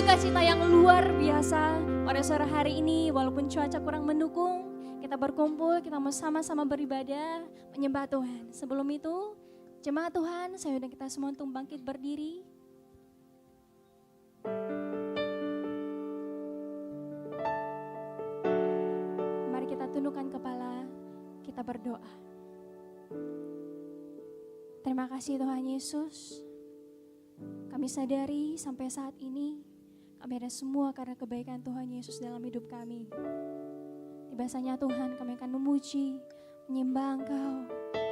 sukacita yang luar biasa pada sore hari ini. Walaupun cuaca kurang mendukung, kita berkumpul, kita mau sama-sama beribadah, menyembah Tuhan. Sebelum itu, jemaat Tuhan, saya undang kita semua untuk bangkit berdiri. Mari kita tundukkan kepala, kita berdoa. Terima kasih Tuhan Yesus. Kami sadari sampai saat ini kami ada semua karena kebaikan Tuhan Yesus dalam hidup kami. Tibasanya Tuhan, kami akan memuji, menyembah Engkau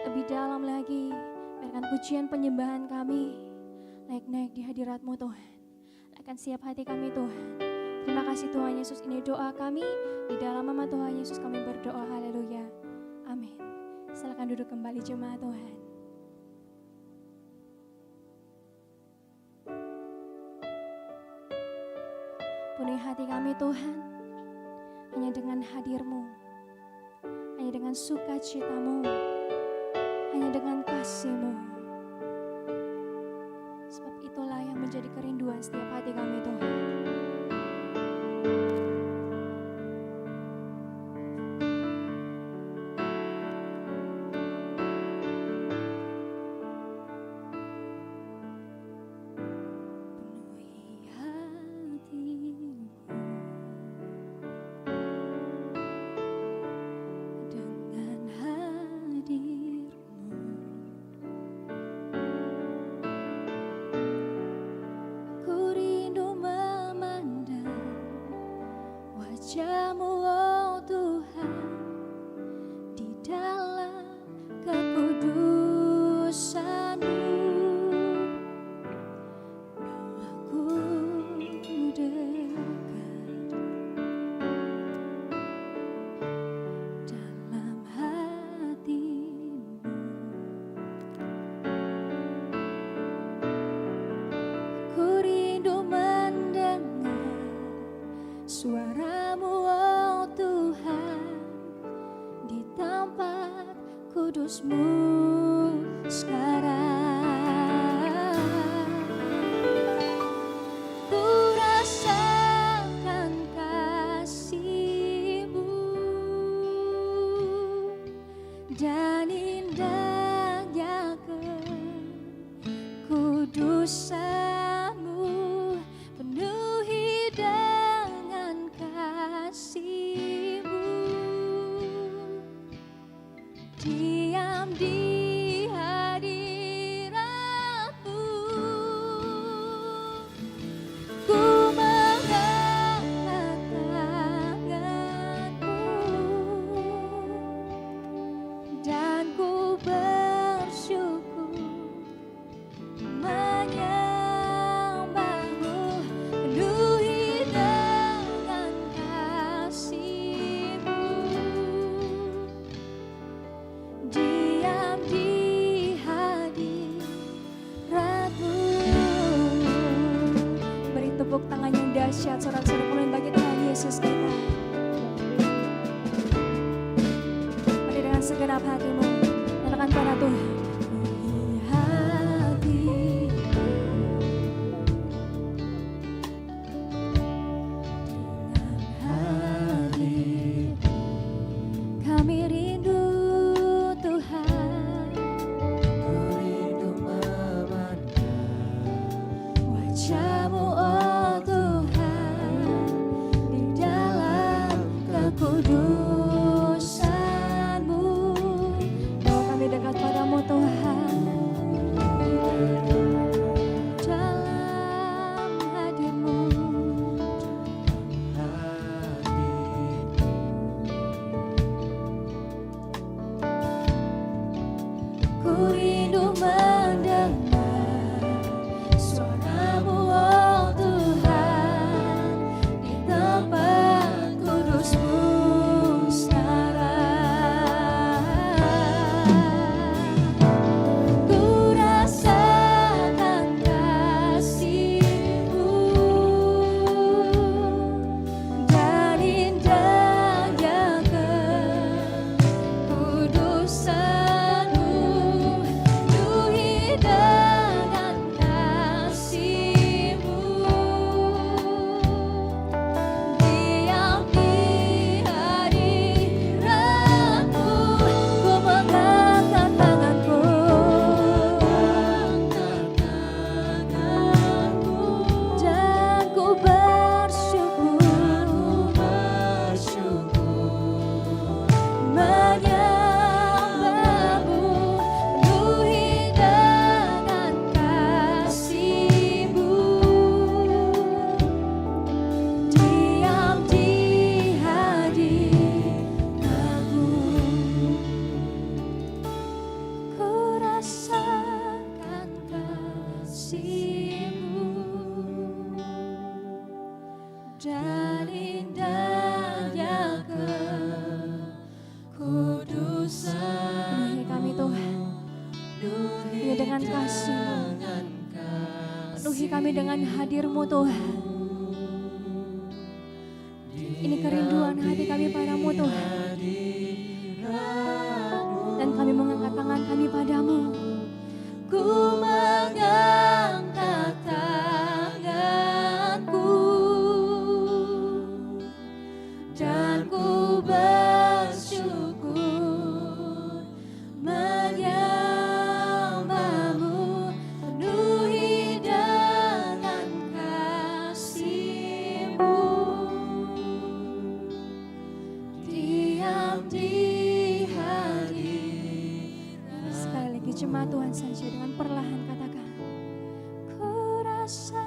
lebih dalam lagi. Biarkan pujian penyembahan kami naik-naik di hadirat-Mu Tuhan. Akan siap hati kami Tuhan. Terima kasih Tuhan Yesus, ini doa kami. Di dalam nama Tuhan Yesus kami berdoa, haleluya. Amin. Silakan duduk kembali jemaat Tuhan. Penuhi hati kami Tuhan, hanya dengan hadir-Mu, hanya dengan sukacita-Mu, hanya dengan kasih-Mu. Sebab itulah yang menjadi kerinduan setiap hati kami Tuhan. Wajah-Mu oh Tuhan, di dalam kekudusan-Mu, doaku dekat dalam hati-Mu. Ku rindu mendengar suara-Mu oh Tuhan, di tempat kudus-Mu sekarang. Ku rasakan kasih-Mu dan indahnya kekudusan-Mu, penuhi dengan kasih-Mu, diam di hadirat-Mu. Ku mengangkat tanganku dan ku bersyukur menyembah-Mu, penuhi dengan kasih-Mu, diam di hadirat-Mu. Beri tepuk tangan yang dahsyat, saudara-saudara kemuliaan bagi Tuhan Yesus kita. Mari dengan segenap hatimu nyatakan pada Tuhan. Kami rindu Tuhan, ku rindu memandang wajah-Mu oh Tuhan, di dalam kekudusan-Mu. Doa kami dekat padamu Tuhan. dan indahnya kekudusan. Penuhi kami Tuhan, penuhi dengan kasih-Mu, penuhi kami dengan hadir-Mu Tuhan. Ini kerinduan hati kami padamu Tuhan, dan kami mengangkat tangan kami padamu. Ku mengangkat tanganku dan ku bersyukur menyembah-Mu, penuhi dengan kasih-Mu, diam di hadirat. Sekali lagi jemaat Tuhan saja dengan perlahan katakan, ku rasa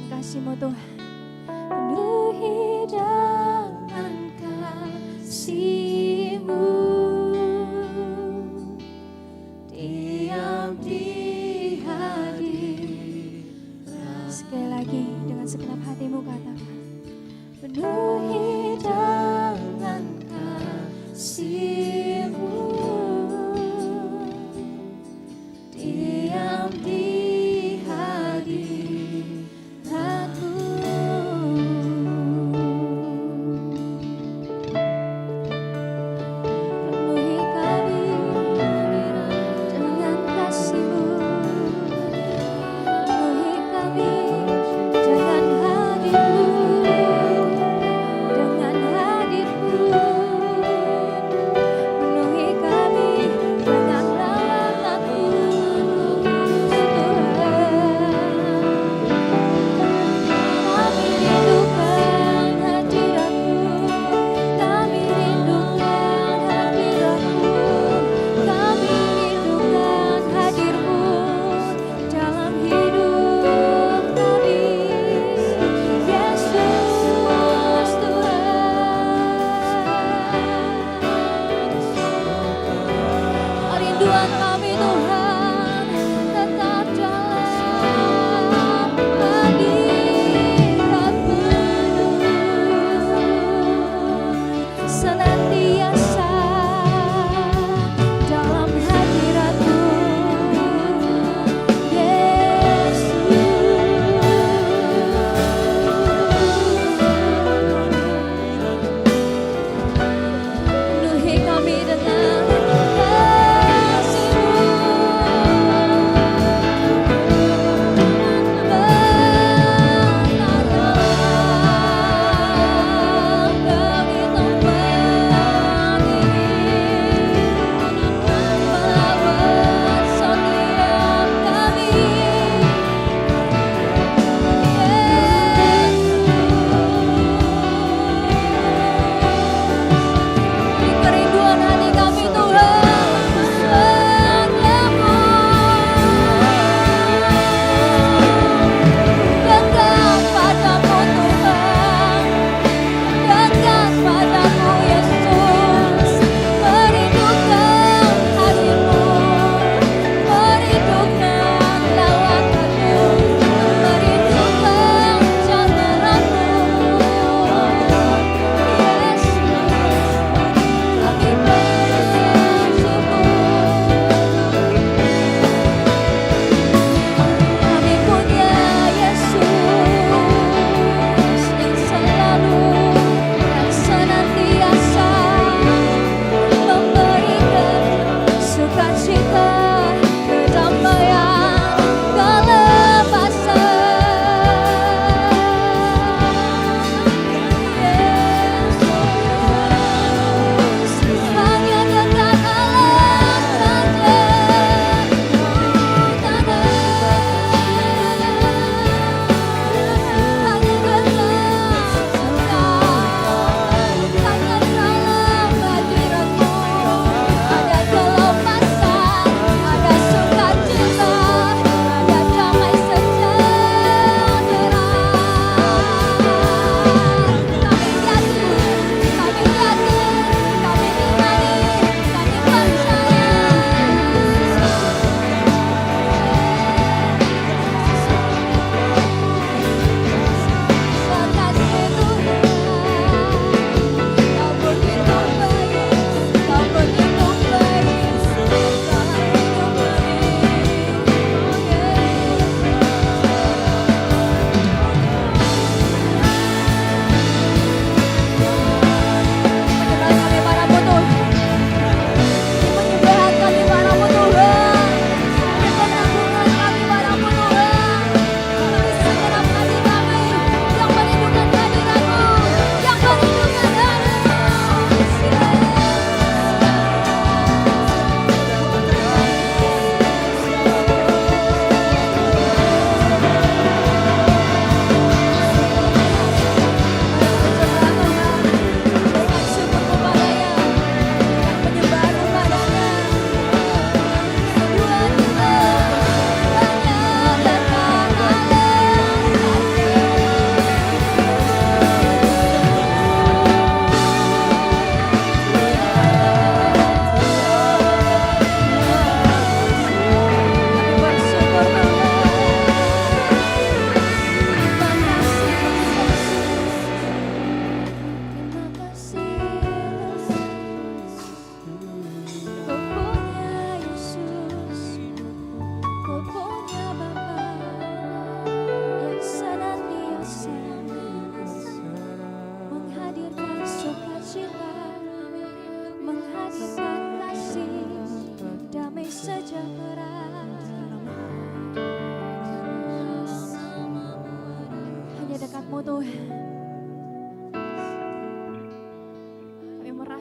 kasih-Mu Tuhan, penuhi dengan kasih-Mu, diam di hadirat. Sekali lagi dengan segenap hatimu katakan, penuhi dengan kasih-Mu, diam di hadirat.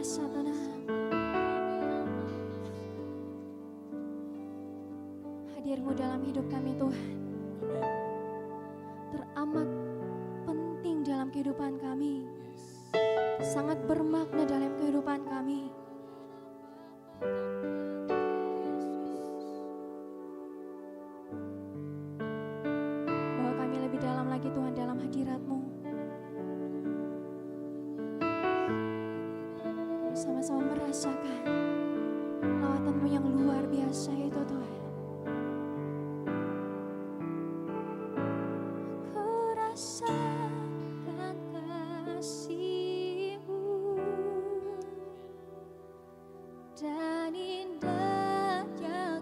rasa tenang. Hadir-Mu dalam hidup kami Tuhan. Teramat penting dalam kehidupan kami. Sangat bermakna dalam kehidupan kami. Bahwa kami lebih dalam lagi Tuhan dalam hadirat-Mu. Kami sama-sama merasakan lawatan-Mu yang luar biasa itu Tuhan. Aku rasakan kasih-Mu dan indahnya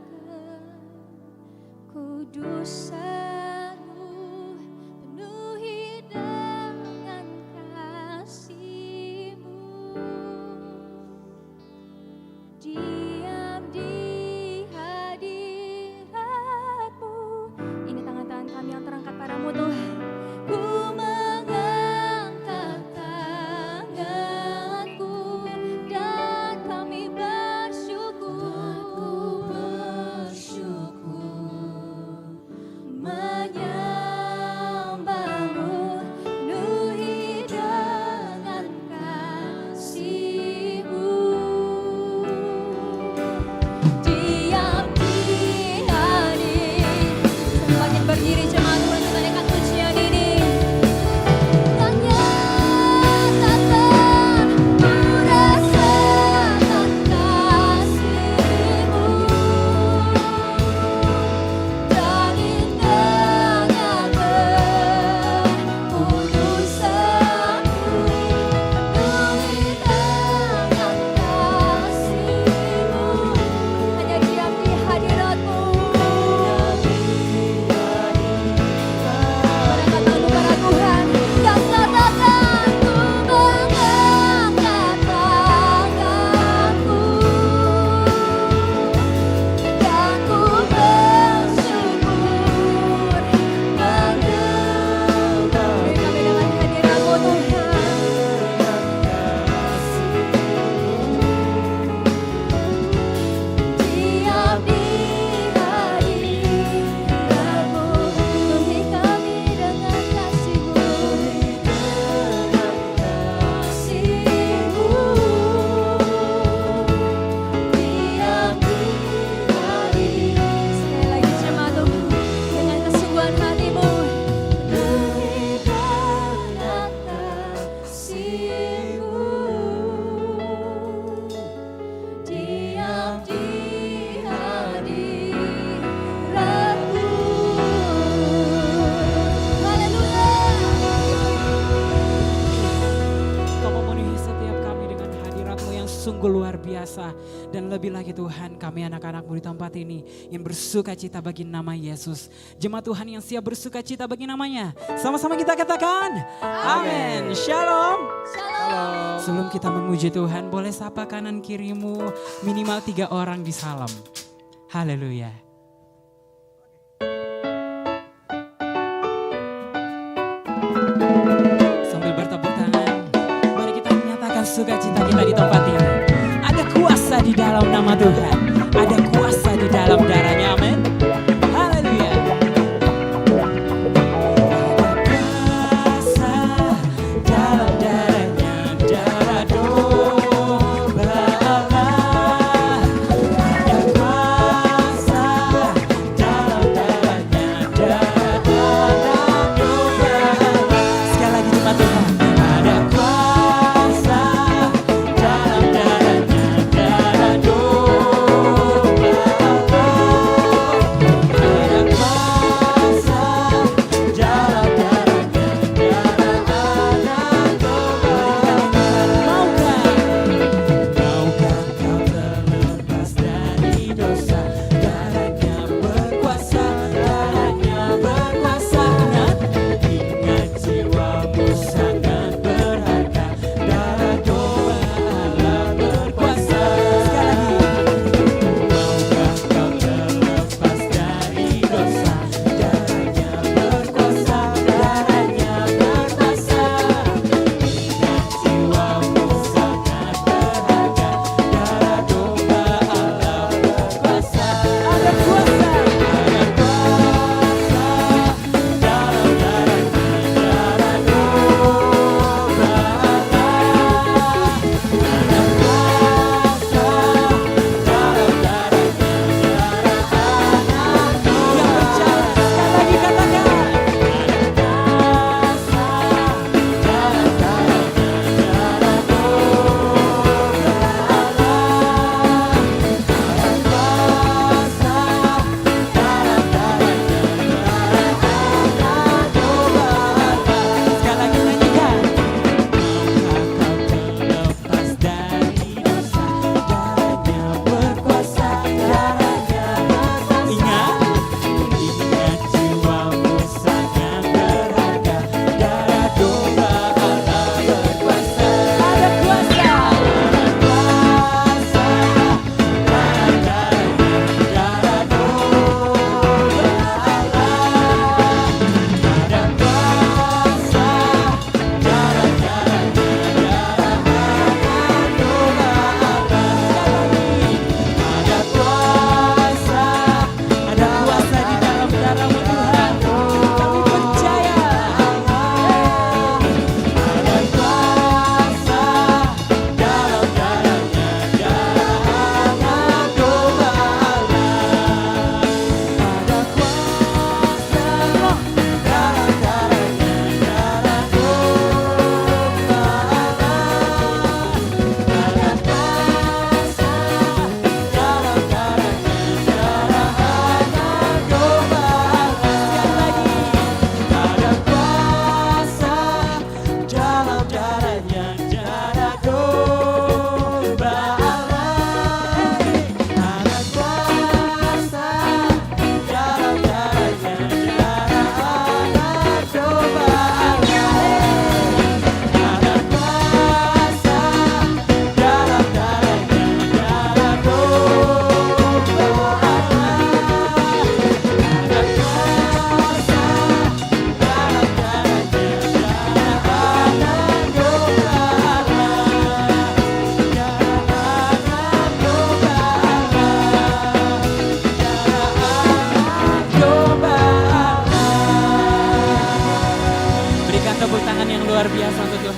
kekudusan-Mu, penuhi dengan kasih-Mu. Diam di hadirat-Mu. Ini tangan-tangan kami yang terangkat padamu Tuhan. Ku mengangkat tanganku dan kami bersyukur, menyembah-Mu, penuhi dengan kasih-Mu. Diam di hadirat. Semakin berdiri jemaat Tuhan, kita naikkan pujian ini. Dan nyatakan ku rasakan kasih-Mu dan indahnya kekudusan-Mu, penuhi dengan kasih-Mu. Hanya diam di hadirat-Mu. Angkat tanganmu para Tuhan dan katakan ku mengangkat tanganku dan ku bersyukur, menyembah. Beri kami dengan hadirat-Mu Tuhan. Diam di hadirat-Mu, penuhi kami dengan kasih-Mu. Diam di hadirat. Sekali lagi jemaat Tuhan, dengan kesungguhan hati-Mu, penuhi dengan kasih-Mu. Diam di hadirat-Mu. Haleluya. Kau memenuhi setiap kami dengan hadirat-Mu yang sungguh luar biasa. Dan lebih lagi Tuhan, kami anak-anak-Mu di tempat ini yang bersuka cita bagi nama Yesus. Jemaat Tuhan yang siap bersuka cita bagi namanya. Sama-sama kita katakan, amin. Shalom. Shalom. Sebelum kita memuji Tuhan, boleh sapa kanan kirimu minimal 3 orang di salam. Haleluya. Sambil bertepuk tangan, mari kita menyatakan sukacita kita di tempat ini. Ada kuasa di dalam nama Tuhan, ada kuasa di dalam darahnya, amin. Haleluya. Ada kuasa dalam darahnya, darah domba Allah. Ada kuasa dalam darahnya, darah domba Allah. Sekali lagi jemaat Tuhan. Ada kuasa dalam darahnya, darah domba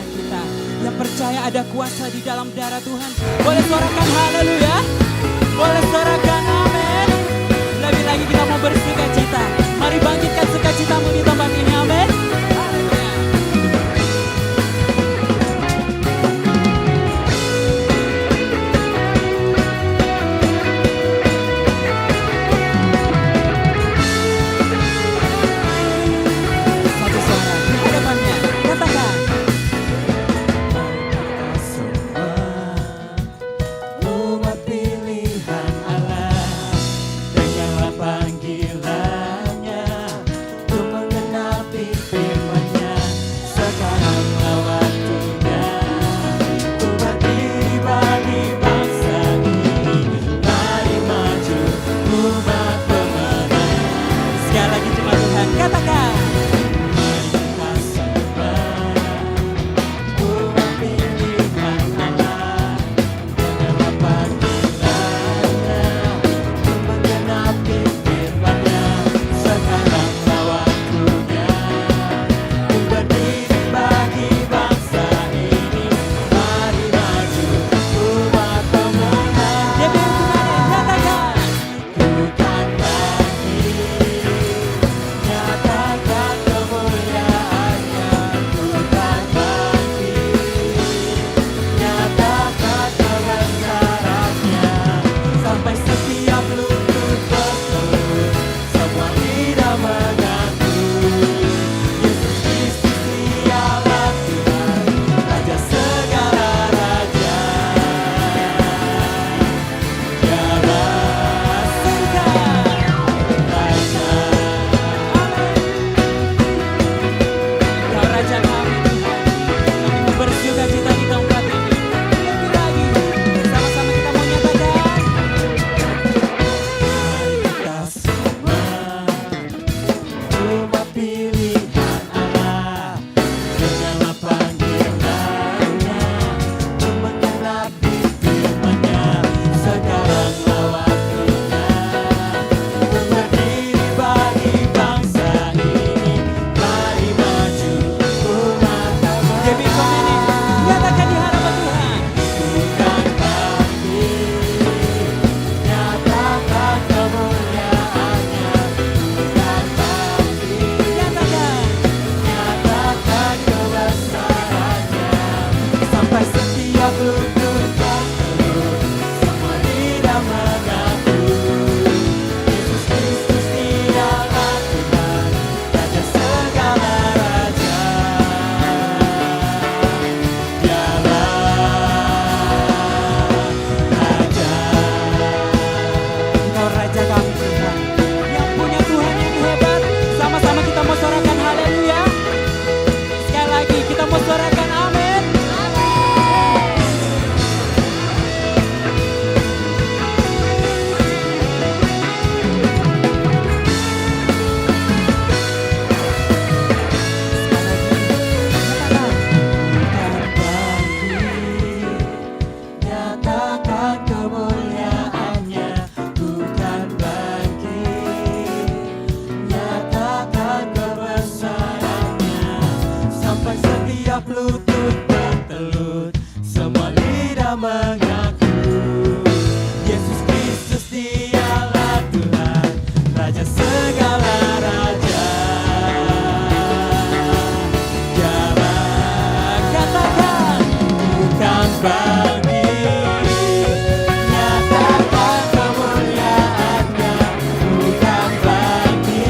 Tuhan kita. Yang percaya ada kuasa di dalam darah Tuhan, boleh suarakan haleluya, boleh suarakan amin. Lebih lagi kita mau bersuka cita. Mari bangkitkan sukacitamu di tempat ini, amin. Haleluya. Satu suara di hadapannya, katakan. Umat pilihan Allah, dengarlah panggilannya untuk menggenapi firman-Nya. Sekaranglah waktunya untuk berdiri bagi bangsa ini. Mari maju umat pemenang. Sekali lagi jemaat Tuhan, katakan. Mari kita sembah umat pilihan Allah, dengarlah panggilannya untuk menggenapi firman-Nya. Sekaranglah waktunya untuk berdiri bagi bangsa ini. Mari maju umat pemenang. Dia katakan. Bukan lagi nyatakan kemuliaannya, bukan lagi nyatakan kebesarannya, sampai setiap lutut bertelut, semua lidah mengaku Yesus Kristus dialah Tuhan, Raja segala raja. Dialah Surga. Raja. Kau Raja kami Tuhan, kami mau bersuka cita di tempat ini. Lebih lagi, sama-sama kita mau nyatakan. Mari kita semua umat pilihan Allah, dengarlah panggilannya untuk menggenapi firman-Nya. Sekaranglah waktunya untuk berdiri bagi bangsa ini. Mari maju umat Dewi Komeni, nyatakan di hadapan Tuhan. bukan lagi nyatakan kemuliaannya, bukan lagi Nyatakan. nyatakan kebesarannya, sampai setiap lutut bertelut, semua lidah mengaku Yesus Kristus dialah Tuhan, Raja segala raja. Dialah Raja. Engkau Raja kami Tuhan, yang punya Tuhan yang hebat. Sama-sama kita mau suarakan haleluya. Sekali lagi kita mau suarakan amin. Nyatakan kemuliaannya, bukan lagi nyatakan kebesarannya, sampai setiap lutut bertelut, semua lidah mengaku Yesus Kristus dialah Tuhan, Raja segala raja. Dialah Katakan. bukan bagi nyatakan kemuliaannya, bukan bagi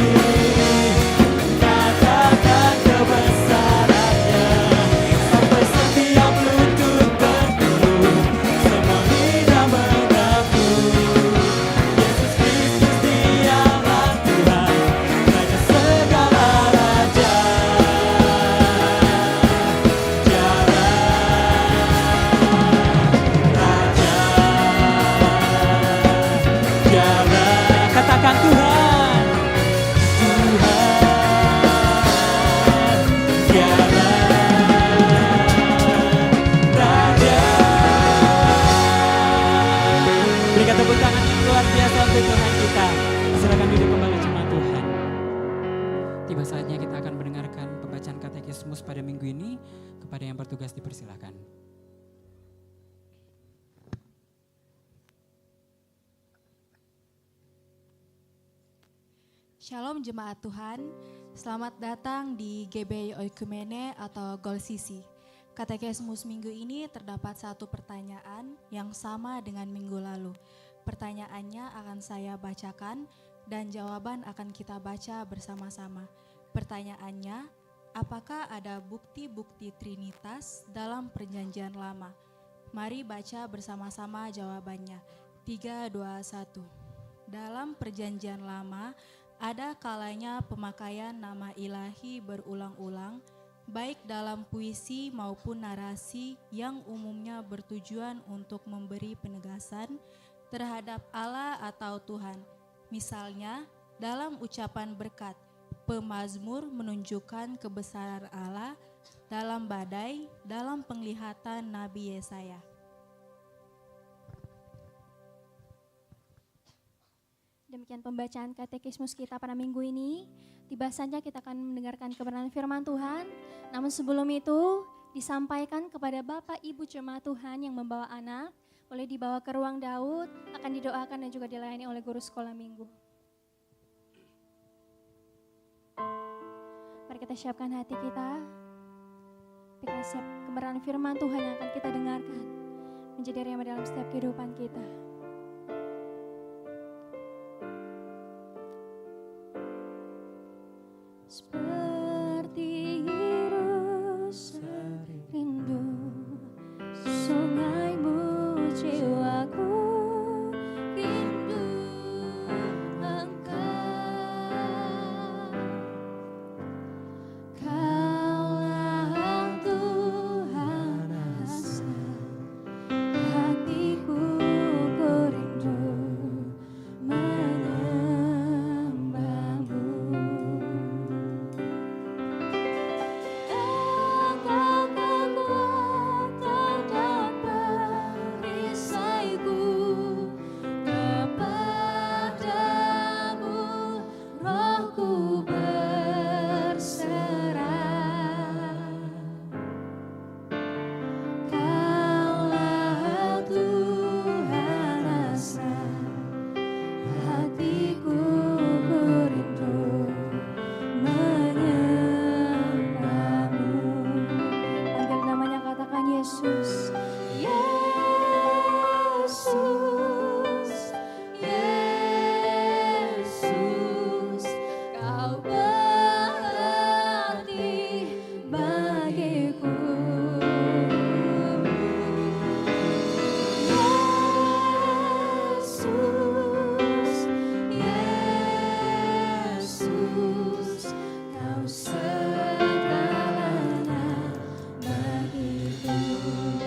nyatakan kebesarannya, sampai setiap lutut bertelut, semua lidah mengaku Yesus Kristus dialah Tuhan, Raja segala raja. Dialah dipersilahkan. Shalom jemaat Tuhan, selamat datang di GBI Oikumene atau GOLSISI. Katekismus minggu ini terdapat satu pertanyaan yang sama dengan minggu lalu. Pertanyaannya akan saya bacakan dan jawaban akan kita baca bersama-sama. Pertanyaannya, apakah ada bukti-bukti Trinitas dalam Perjanjian Lama? Mari baca bersama-sama jawabannya. 3, 2, 1. Dalam Perjanjian Lama, ada kalanya pemakaian nama ilahi berulang-ulang, baik dalam puisi maupun narasi yang umumnya bertujuan untuk memberi penegasan terhadap Allah atau Tuhan. Misalnya, dalam ucapan berkat, pemazmur menunjukkan kebesaran Allah dalam badai, dalam penglihatan Nabi Yesaya. Demikian pembacaan katekismus kita pada minggu ini. Tiba saja kita akan mendengarkan kebenaran firman Tuhan. Namun sebelum itu disampaikan kepada Bapak Ibu jemaat Tuhan yang membawa anak, boleh dibawa ke ruang Daud, akan didoakan dan juga dilayani oleh guru sekolah minggu. Mari kita siapkan hati kita. Kita siap kebenaran firman Tuhan yang akan kita dengarkan menjadi rema dalam setiap kehidupan kita. Seperti hirus rindu sungaimu jiwaku, rindu Engkau. Kaulah Tuhan asa hatiku, ku rindu menyembahmu. Yesus, Yesus, Yesus, Kau berarti bagiku. Yesus, Yesus, Kau segalanya bagiku.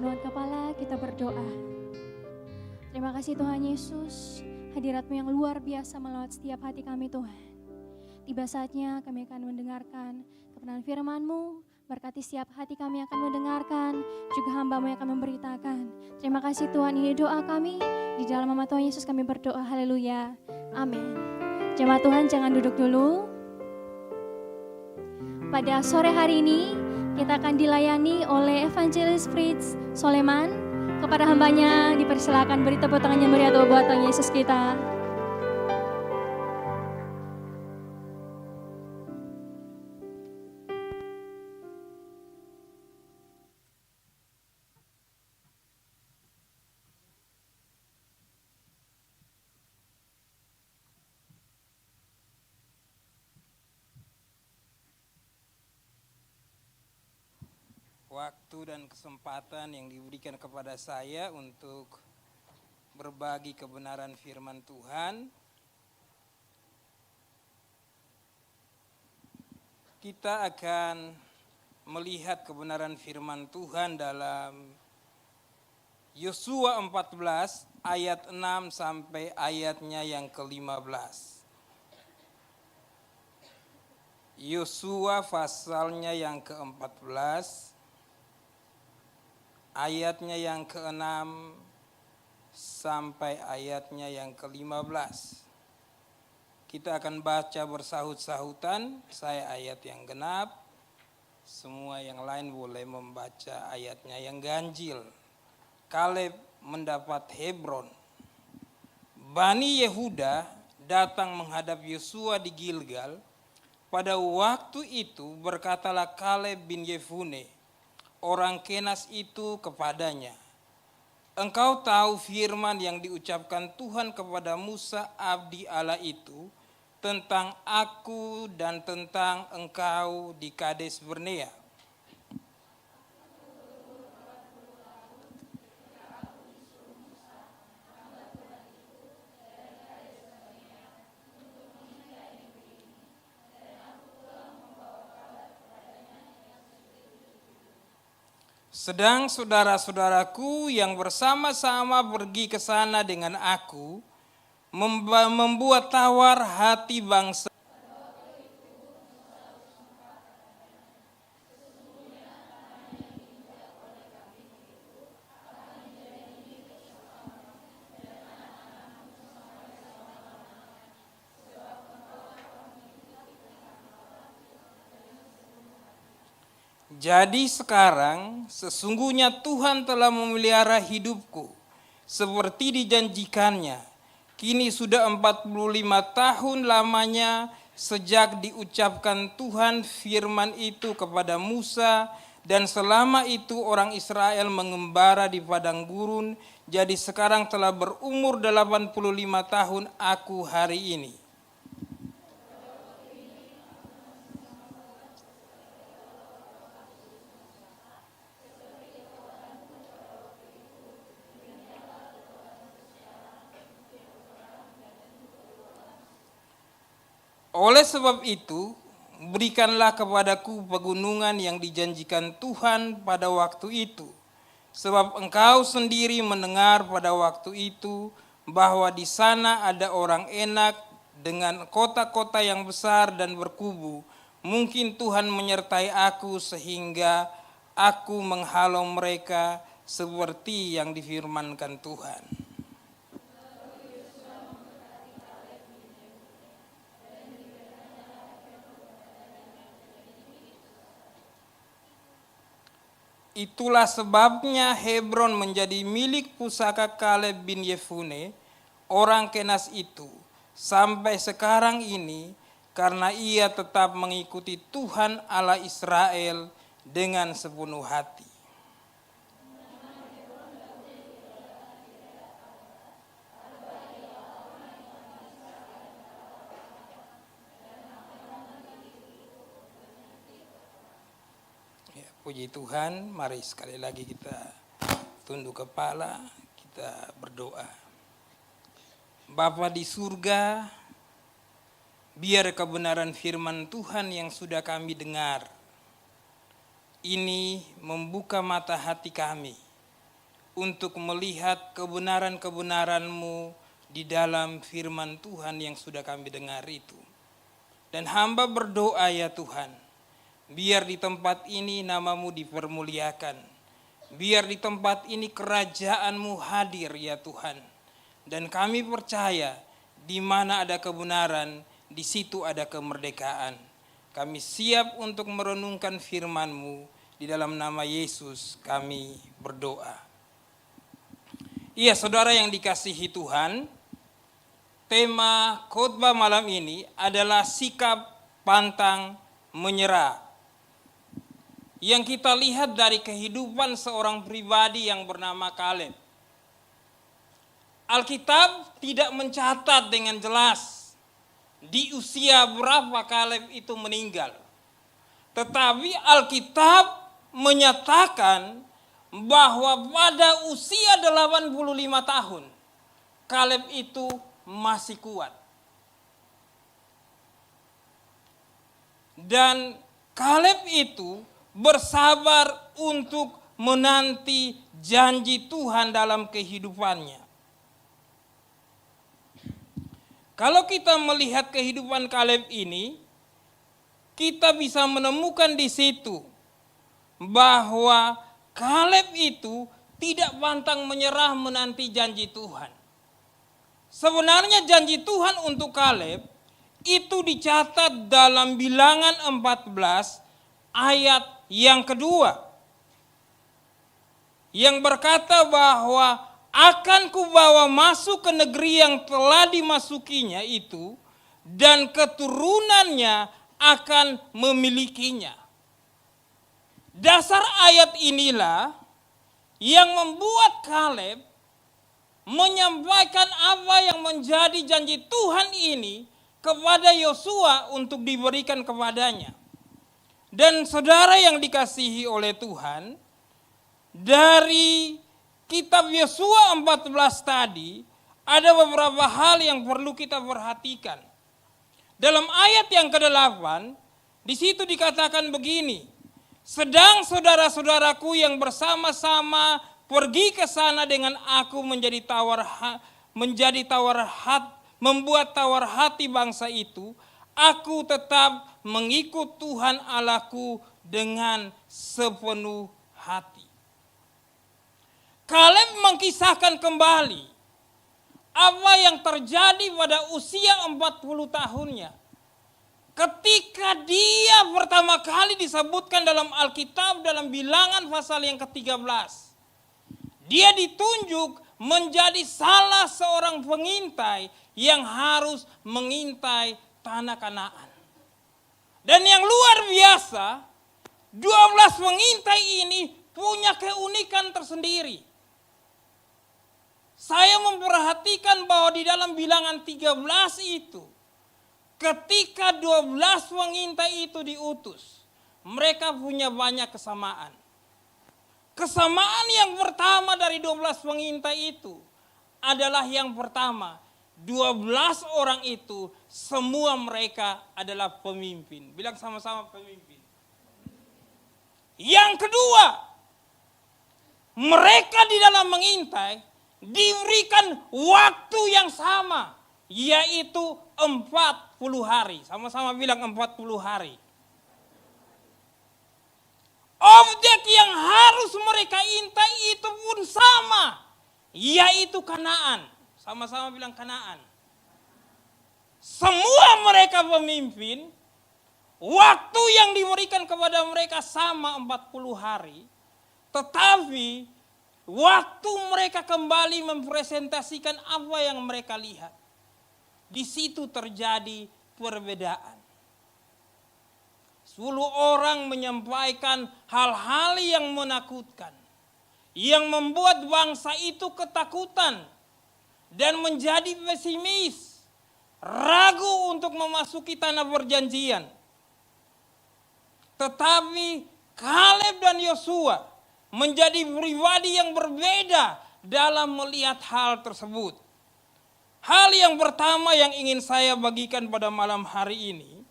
tundukkan kepala, kita berdoa. Terima kasih Tuhan Yesus, hadirat-Mu yang luar biasa melawat setiap hati kami Tuhan. Tiba saatnya kami akan mendengarkan kebenaran firman-Mu, berkati setiap hati kami akan mendengarkan, juga hamba-Mu yang akan memberitakan. Terima kasih Tuhan, ini doa kami, di dalam nama Tuhan Yesus kami berdoa, haleluya, amin. Jemaat Tuhan jangan duduk dulu. Pada sore hari ini kita akan dilayani oleh Evangelis Fritz Soleman. Kepada hambanya dipersilakan beri tepuk tangan yang meriah buat Tuhan Yesus kita. Waktu dan kesempatan yang diberikan kepada saya untuk berbagi kebenaran firman Tuhan. Kita akan melihat kebenaran firman Tuhan dalam Yosua 14 ayat 6 sampai ayatnya yang ke-15. Yosua pasalnya yang ke-14 ayatnya yang ke-6 sampai ayatnya yang ke-15. Kita akan baca bersahut-sahutan, saya ayat yang genap, semua yang lain boleh membaca ayatnya yang ganjil. Kaleb mendapat Hebron. Bani Yehuda datang menghadap Yosua di Gilgal. Pada waktu itu berkatalah Kaleb bin Yefune, orang Kenas itu kepadanya, engkau tahu firman yang diucapkan Tuhan kepada Musa abdi Allah itu tentang aku dan tentang engkau di Kades Barnea. Sedang saudara-saudaraku yang bersama-sama pergi ke sana dengan aku, membuat tawar hati bangsa. Jadi sekarang sesungguhnya Tuhan telah memelihara hidupku seperti dijanjikannya. Kini sudah 45 tahun lamanya sejak diucapkan Tuhan firman itu kepada Musa, dan selama itu orang Israel mengembara di padang gurun. Jadi sekarang telah berumur 85 tahun aku hari ini. Oleh sebab itu, berikanlah kepadaku pegunungan yang dijanjikan Tuhan pada waktu itu. Sebab engkau sendiri mendengar pada waktu itu bahwa di sana ada orang Enak dengan kota-kota yang besar dan berkubu. Mungkin Tuhan menyertai aku sehingga aku menghalau mereka seperti yang difirmankan Tuhan. Itulah sebabnya Hebron menjadi milik pusaka Kaleb bin Yefune, orang Kenas itu, sampai sekarang ini, karena ia tetap mengikuti Tuhan Allah Israel dengan sepenuh hati. Puji Tuhan, mari sekali lagi kita tunduk kepala, kita berdoa. Bapa di surga, biar kebenaran firman Tuhan yang sudah kami dengar ini membuka mata hati kami, untuk melihat kebenaran-kebenaran-Mu di dalam firman Tuhan yang sudah kami dengar itu. Dan hamba berdoa ya Tuhan, biar di tempat ini nama-Mu dipermuliakan. Biar di tempat ini kerajaan-Mu hadir ya Tuhan. Dan kami percaya di mana ada kebenaran, di situ ada kemerdekaan. Kami siap untuk merenungkan firman-Mu. Di dalam nama Yesus kami berdoa. Iya, saudara yang dikasihi Tuhan, tema khotbah malam ini adalah sikap pantang menyerah. Yang kita lihat dari kehidupan seorang pribadi yang bernama Kaleb. Alkitab tidak mencatat dengan jelas di usia berapa Kaleb itu meninggal. Tetapi Alkitab menyatakan bahwa pada usia 85 tahun Kaleb itu masih kuat. Dan Kaleb itu bersabar untuk menanti janji Tuhan dalam kehidupannya. Kalau kita melihat kehidupan Kaleb ini, kita bisa menemukan di situ bahwa Kaleb itu tidak pantang menyerah menanti janji Tuhan. Sebenarnya janji Tuhan untuk Kaleb itu dicatat dalam Bilangan 14 ayat yang kedua. Yang berkata bahwa akan kubawa masuk ke negeri yang telah dimasukinya itu dan keturunannya akan memilikinya. Dasar ayat inilah yang membuat Kaleb menyampaikan apa yang menjadi janji Tuhan ini kepada Yosua untuk diberikan kepadanya. Dan saudara yang dikasihi oleh Tuhan, dari kitab Yosua 14 tadi ada beberapa hal yang perlu kita perhatikan. Dalam ayat yang ke-8 di situ dikatakan begini, sedang saudara-saudaraku yang bersama-sama pergi ke sana dengan aku membuat tawar hati bangsa itu, aku tetap mengikut Tuhan Allahku dengan sepenuh hati. Kaleb mengkisahkan kembali apa yang terjadi pada usia 40 tahunnya. Ketika dia pertama kali disebutkan dalam Alkitab dalam Bilangan pasal yang ke-13. Dia ditunjuk menjadi salah seorang pengintai yang harus mengintai tanah Kanaan. Dan yang luar biasa, 12 pengintai ini punya keunikan tersendiri. Saya memperhatikan bahwa di dalam Bilangan 13 itu, ketika 12 pengintai itu diutus, mereka punya banyak kesamaan. Kesamaan yang pertama dari 12 pengintai itu adalah yang pertama, 12 orang itu semua mereka adalah pemimpin. Bilang sama-sama pemimpin. Yang kedua, mereka di dalam mengintai diberikan waktu yang sama, yaitu 40 hari. Sama-sama bilang 40 hari. Objek yang harus mereka intai itu pun sama, yaitu Kanaan. Sama-sama bilang Kanaan. Semua mereka pemimpin, waktu yang diberikan kepada mereka sama 40 hari, tetapi waktu mereka kembali mempresentasikan apa yang mereka lihat, di situ terjadi perbedaan. 10 orang menyampaikan hal-hal yang menakutkan, yang membuat bangsa itu ketakutan dan menjadi pesimis, ragu untuk memasuki tanah perjanjian. Tetapi Kaleb dan Yosua menjadi pribadi yang berbeda dalam melihat hal tersebut. Hal yang pertama yang ingin saya bagikan pada malam hari ini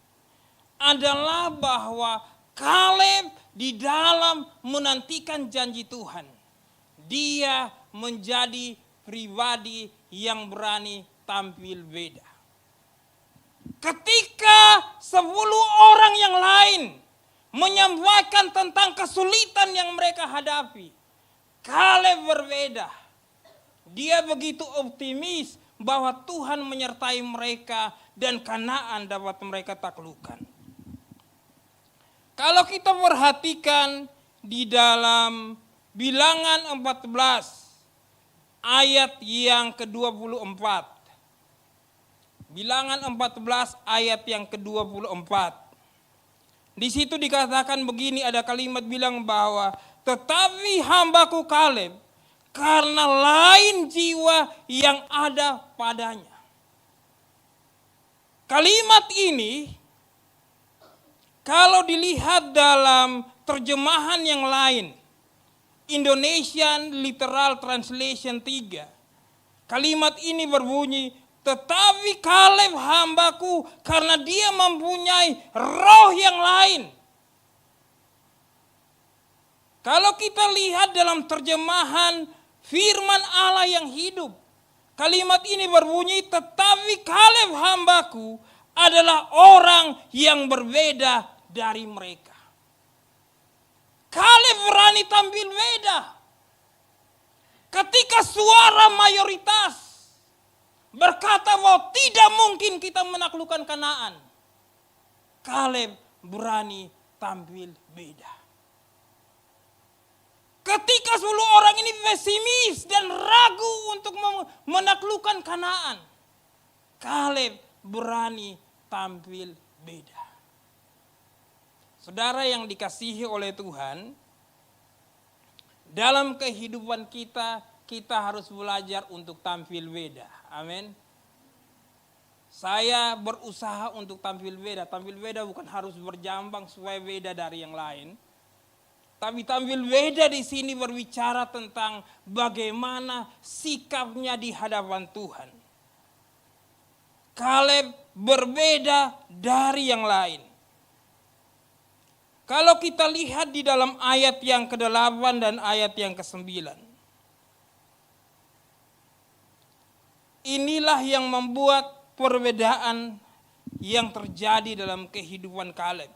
adalah bahwa Kaleb di dalam menantikan janji Tuhan, dia menjadi pribadi yang berani tampil beda. Ketika 10 orang yang lain menyampaikan tentang kesulitan yang mereka hadapi, Kaleb berbeda. Dia begitu optimis bahwa Tuhan menyertai mereka dan Kanaan dapat mereka taklukkan. Kalau kita perhatikan di dalam Bilangan 14 ayat yang ke-24. Bilangan 14 ayat yang ke-24. Di situ dikatakan begini, ada kalimat bilang bahwa tetapi hambaku Kaleb karena lain jiwa yang ada padanya. Kalimat ini kalau dilihat dalam terjemahan yang lain, Indonesian Literal Translation 3, kalimat ini berbunyi, tetapi Kaleb hambaku karena dia mempunyai roh yang lain. Kalau kita lihat dalam terjemahan firman Allah yang hidup, kalimat ini berbunyi, tetapi Kaleb hambaku adalah orang yang berbeda dari mereka. Kaleb berani tampil beda. Ketika suara mayoritas berkata bahwa tidak mungkin kita menaklukkan Kanaan, Kaleb berani tampil beda. Ketika 10 orang ini pesimis dan ragu untuk menaklukkan Kanaan, Kaleb berani tampil beda. Saudara yang dikasihi oleh Tuhan, dalam kehidupan kita, kita harus belajar untuk tampil beda. Amin. Saya berusaha untuk tampil beda. Tampil beda bukan harus berjambang supaya beda dari yang lain. Tapi tampil beda di sini berbicara tentang bagaimana sikapnya di hadapan Tuhan. Kaleb berbeda dari yang lain. Kalau kita lihat di dalam ayat yang ke-8 dan ayat yang ke-9. Inilah yang membuat perbedaan yang terjadi dalam kehidupan Kaleb.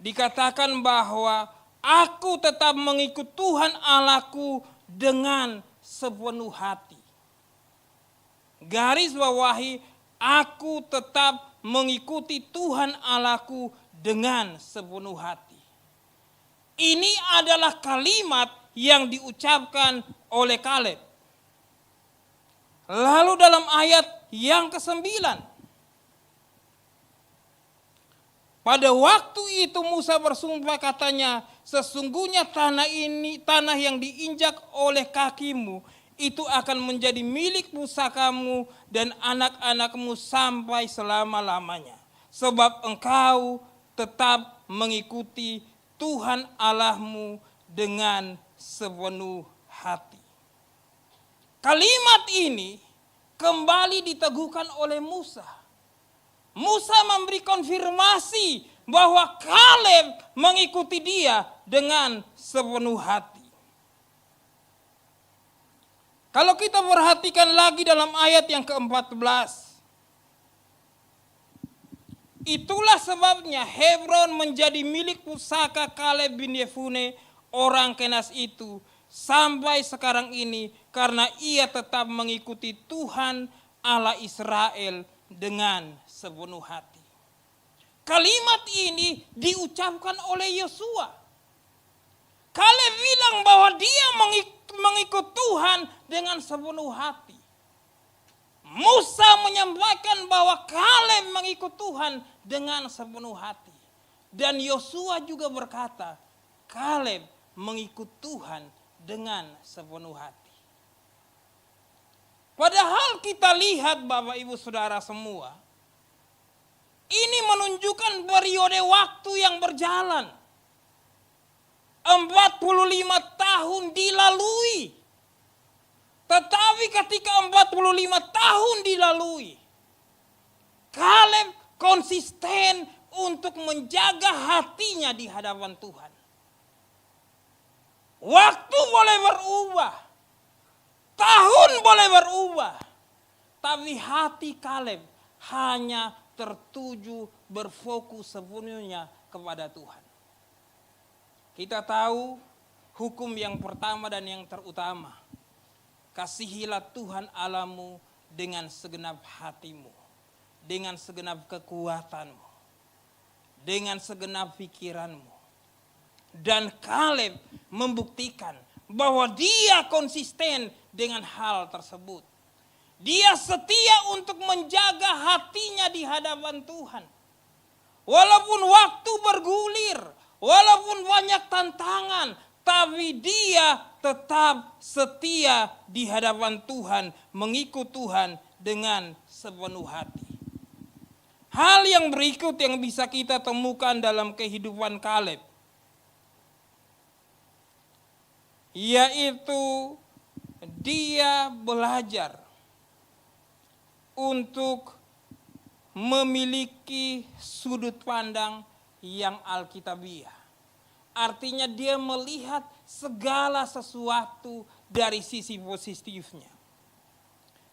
Dikatakan bahwa aku tetap mengikut Tuhan Allahku dengan sepenuh hati. Garis bawahi, aku tetap mengikuti Tuhan Allahku dengan sepenuh hati. Ini adalah kalimat yang diucapkan oleh Kaleb. Lalu dalam ayat yang ke-9. Pada waktu itu Musa bersumpah katanya, sesungguhnya tanah ini, tanah yang diinjak oleh kakimu, itu akan menjadi milik pusakamu dan anak-anakmu sampai selama-lamanya. Sebab engkau tetap mengikuti Tuhan Allahmu dengan sepenuh hati. Kalimat ini kembali diteguhkan oleh Musa. Musa memberi konfirmasi bahwa Kaleb mengikuti dia dengan sepenuh hati. Kalau kita perhatikan lagi dalam ayat yang ke-14. Itulah sebabnya Hebron menjadi milik pusaka Kaleb bin Yefune orang Kenas itu sampai sekarang ini karena ia tetap mengikuti Tuhan Allah Israel dengan sepenuh hati. Kalimat ini diucapkan oleh Yosua. Kaleb bilang bahwa dia mengikut Tuhan dengan sepenuh hati. Musa menyampaikan bahwa Kaleb mengikut Tuhan dengan sepenuh hati. Dan Yosua juga berkata, Kaleb mengikut Tuhan dengan sepenuh hati. Padahal kita lihat Bapak Ibu Saudara semua, ini menunjukkan periode waktu yang berjalan. 45 tahun dilalui. Tetapi ketika 45 tahun dilalui, Kaleb konsisten untuk menjaga hatinya di hadapan Tuhan. Waktu boleh berubah, tahun boleh berubah, tapi hati Kaleb hanya tertuju berfokus sepenuhnya kepada Tuhan. Kita tahu hukum yang pertama dan yang terutama. Kasihilah Tuhan Allahmu dengan segenap hatimu, dengan segenap kekuatanmu, dengan segenap pikiranmu. Dan Kaleb membuktikan bahwa dia konsisten dengan hal tersebut. Dia setia untuk menjaga hatinya di hadapan Tuhan. Walaupun waktu bergulir, walaupun banyak tantangan, tapi dia tetap setia di hadapan Tuhan, mengikut Tuhan dengan sepenuh hati. Hal yang berikut yang bisa kita temukan dalam kehidupan Kaleb, yaitu dia belajar untuk memiliki sudut pandang yang alkitabiah. Artinya dia melihat segala sesuatu dari sisi positifnya.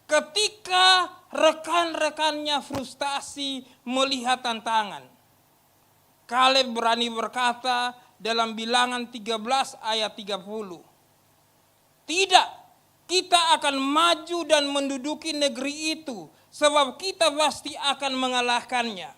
Ketika rekan-rekannya frustasi melihat tantangan, Kaleb berani berkata dalam Bilangan 13 ayat 30. Tidak, kita akan maju dan menduduki negeri itu, sebab kita pasti akan mengalahkannya.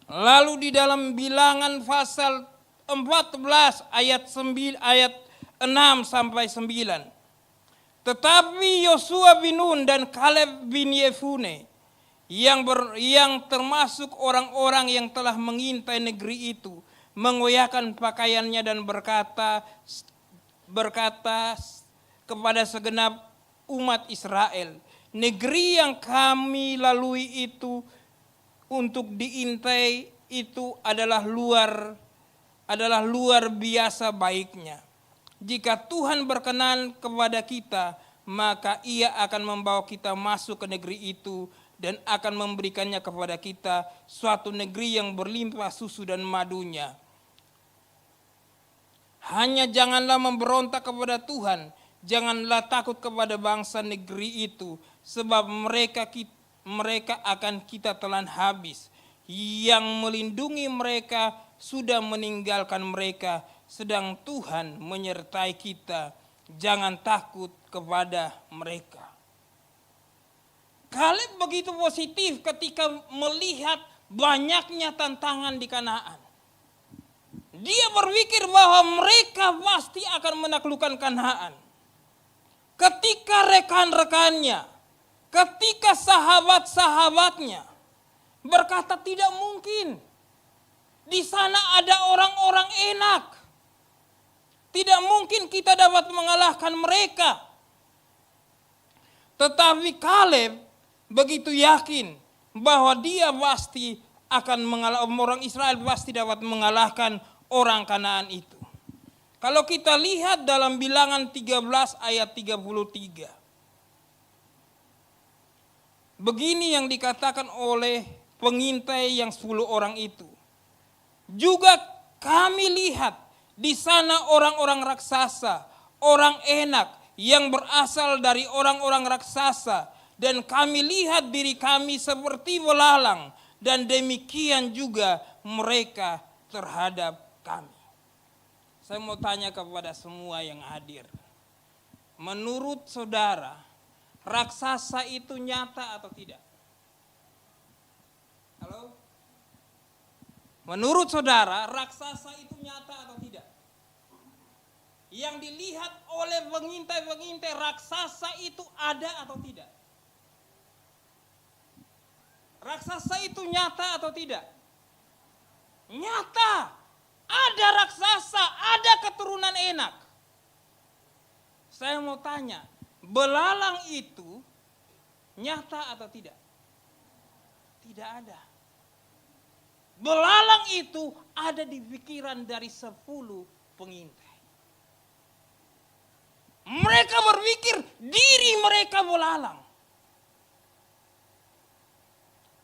Lalu di dalam Bilangan pasal 14 ayat 6 sampai 9. Tetapi Yosua bin Nun dan Kaleb bin Yefune yang termasuk orang-orang yang telah mengintai negeri itu, mengoyakkan pakaiannya dan berkata kepada segenap umat Israel, negeri yang kami lalui itu untuk diintai itu adalah luar biasa baiknya. Jika Tuhan berkenan kepada kita, maka Ia akan membawa kita masuk ke negeri itu dan akan memberikannya kepada kita, suatu negeri yang berlimpah susu dan madunya. Hanya janganlah memberontak kepada Tuhan, janganlah takut kepada bangsa negeri itu, sebab mereka akan kita telan habis. Yang melindungi mereka sudah meninggalkan mereka, sedang Tuhan menyertai kita. Jangan takut kepada mereka. Kaleb begitu positif ketika melihat banyaknya tantangan di Kanaan. Dia berpikir bahwa mereka pasti akan menaklukkan Kanaan. Ketika rekan-rekannya, ketika sahabat-sahabatnya berkata tidak mungkin. Di sana ada orang-orang enak. Tidak mungkin kita dapat mengalahkan mereka. Tetapi Kaleb begitu yakin bahwa dia pasti akan orang Israel pasti dapat mengalahkan orang Kanaan itu. Kalau kita lihat dalam Bilangan 13 ayat 33. Begini yang dikatakan oleh pengintai yang 10 orang itu. Juga kami lihat di sana orang-orang raksasa, orang enak yang berasal dari orang-orang raksasa. Dan kami lihat diri kami seperti belalang, dan demikian juga mereka terhadap kami. Saya mau tanya kepada semua yang hadir. Menurut saudara, raksasa itu nyata atau tidak? Halo? Menurut saudara, raksasa itu nyata atau tidak? Yang dilihat oleh pengintai-pengintai, raksasa itu ada atau tidak? Raksasa itu nyata atau tidak? Nyata. Ada raksasa, ada keturunan enak. Saya mau tanya, belalang itu nyata atau tidak? Tidak ada. Belalang itu ada di pikiran dari 10 pengintai. Mereka berpikir diri mereka belalang.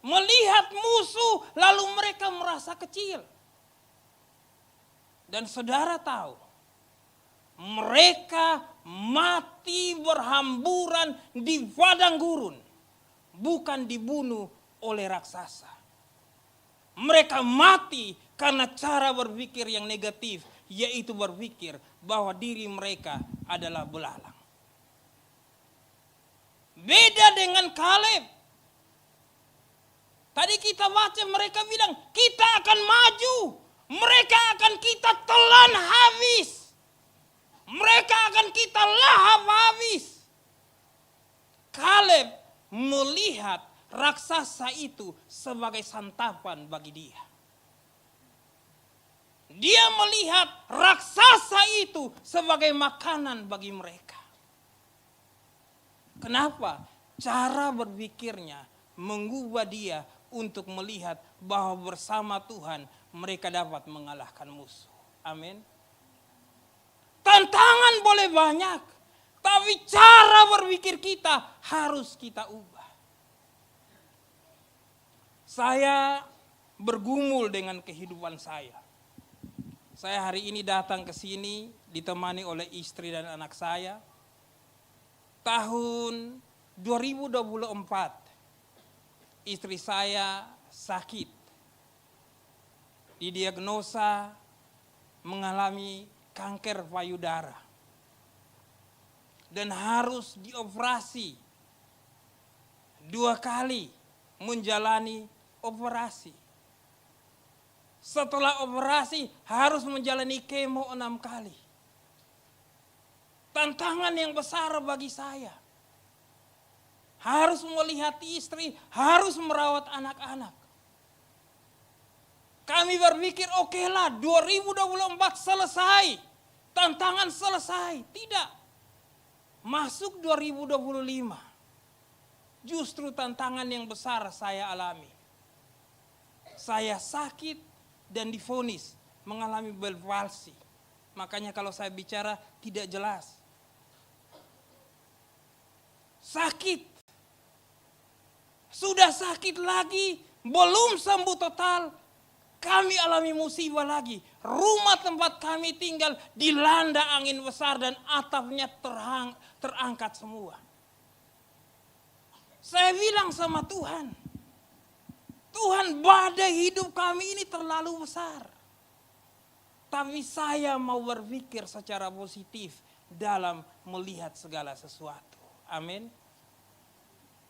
Melihat musuh lalu mereka merasa kecil. Dan saudara tahu mereka mati berhamburan di padang gurun, bukan dibunuh oleh raksasa. Mereka mati karena cara berpikir yang negatif, yaitu berpikir bahwa diri mereka adalah belalang. Beda dengan Kaleb. Tadi kita baca mereka bilang, kita akan maju. Mereka akan kita telan habis. Mereka akan kita lahap habis. Kaleb melihat raksasa itu sebagai santapan bagi dia. Dia melihat raksasa itu sebagai makanan bagi mereka. Kenapa? Cara berpikirnya mengubah dia untuk melihat bahwa bersama Tuhan mereka dapat mengalahkan musuh. Amin. Tantangan boleh banyak, tapi cara berpikir kita harus kita ubah. Saya bergumul dengan kehidupan saya. Saya hari ini datang ke sini ditemani oleh istri dan anak saya. Tahun 2024 istri saya sakit, didiagnosa mengalami kanker payudara dan harus dioperasi 2 kali menjalani operasi. Setelah operasi harus menjalani kemo 6 kali. Tantangan yang besar bagi saya. Harus melihat istri, harus merawat anak-anak. Kami berpikir okelah 2024 selesai. Tantangan selesai. Tidak. Masuk 2025. Justru tantangan yang besar saya alami. Saya sakit dan divonis mengalami Bell palsy. Makanya kalau saya bicara tidak jelas. Sakit. Sudah sakit lagi, belum sembuh total. Kami alami musibah lagi. Rumah tempat kami tinggal dilanda angin besar dan atapnya terangkat semua. Saya bilang sama Tuhan, Tuhan, badai hidup kami ini terlalu besar. Tapi saya mau berpikir secara positif dalam melihat segala sesuatu. Amin.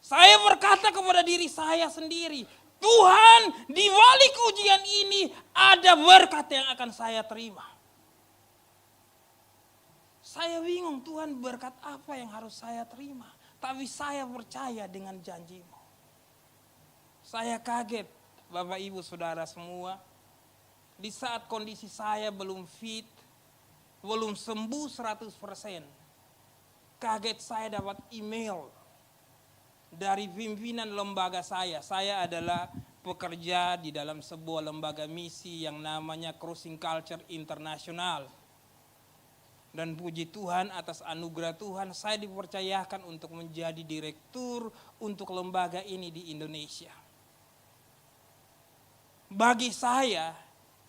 Saya berkata kepada diri saya sendiri, Tuhan, di balik ujian ini ada berkat yang akan saya terima. Saya bingung, Tuhan, berkat apa yang harus saya terima? Tapi saya percaya dengan janji-Mu. Saya kaget, Bapak Ibu Saudara semua, di saat kondisi saya belum fit, belum sembuh 100%. Kaget saya dapat email dari pimpinan lembaga saya. Saya adalah pekerja di dalam sebuah lembaga misi yang namanya Crossing Culture International. Dan puji Tuhan atas anugerah Tuhan, saya dipercayakan untuk menjadi direktur untuk lembaga ini di Indonesia. Bagi saya,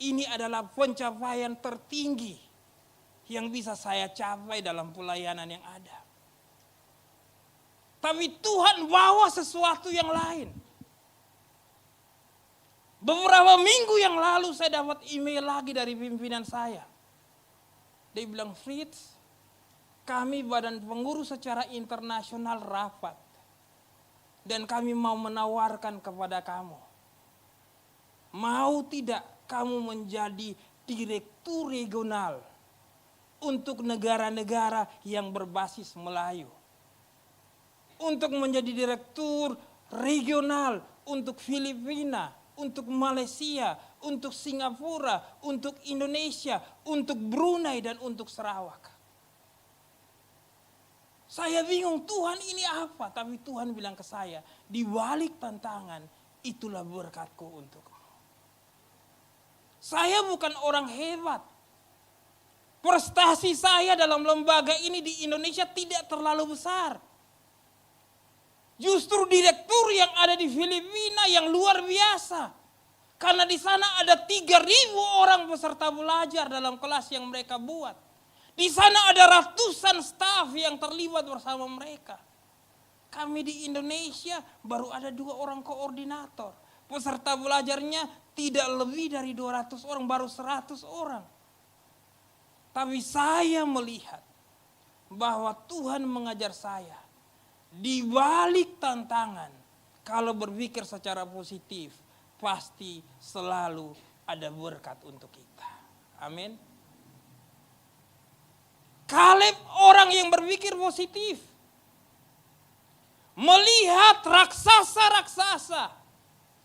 ini adalah pencapaian tertinggi yang bisa saya capai dalam pelayanan yang ada. Tapi Tuhan bawa sesuatu yang lain. Beberapa minggu yang lalu saya dapat email lagi dari pimpinan saya. Dia bilang, Fritz, kami badan pengurus secara internasional rapat. Dan kami mau menawarkan kepada kamu. Mau tidak kamu menjadi direktur regional untuk negara-negara yang berbasis Melayu. Untuk menjadi direktur regional untuk Filipina, untuk Malaysia, untuk Singapura, untuk Indonesia, untuk Brunei dan untuk Sarawak. Saya bingung, Tuhan ini apa? Tapi Tuhan bilang ke saya, di balik tantangan itulah berkatku untukmu. Saya bukan orang hebat. Prestasi saya dalam lembaga ini di Indonesia tidak terlalu besar. Justru direktur yang ada di Filipina yang luar biasa. Karena di sana ada 3.000 orang peserta belajar dalam kelas yang mereka buat. Di sana ada ratusan staf yang terlibat bersama mereka. Kami di Indonesia baru ada 2 orang koordinator. Peserta belajarnya tidak lebih dari 200 orang, baru 100 orang. Tapi saya melihat bahwa Tuhan mengajar saya di balik tantangan, kalau berpikir secara positif, pasti selalu ada berkat untuk kita. Amin. Kaleb orang yang berpikir positif. Melihat raksasa-raksasa.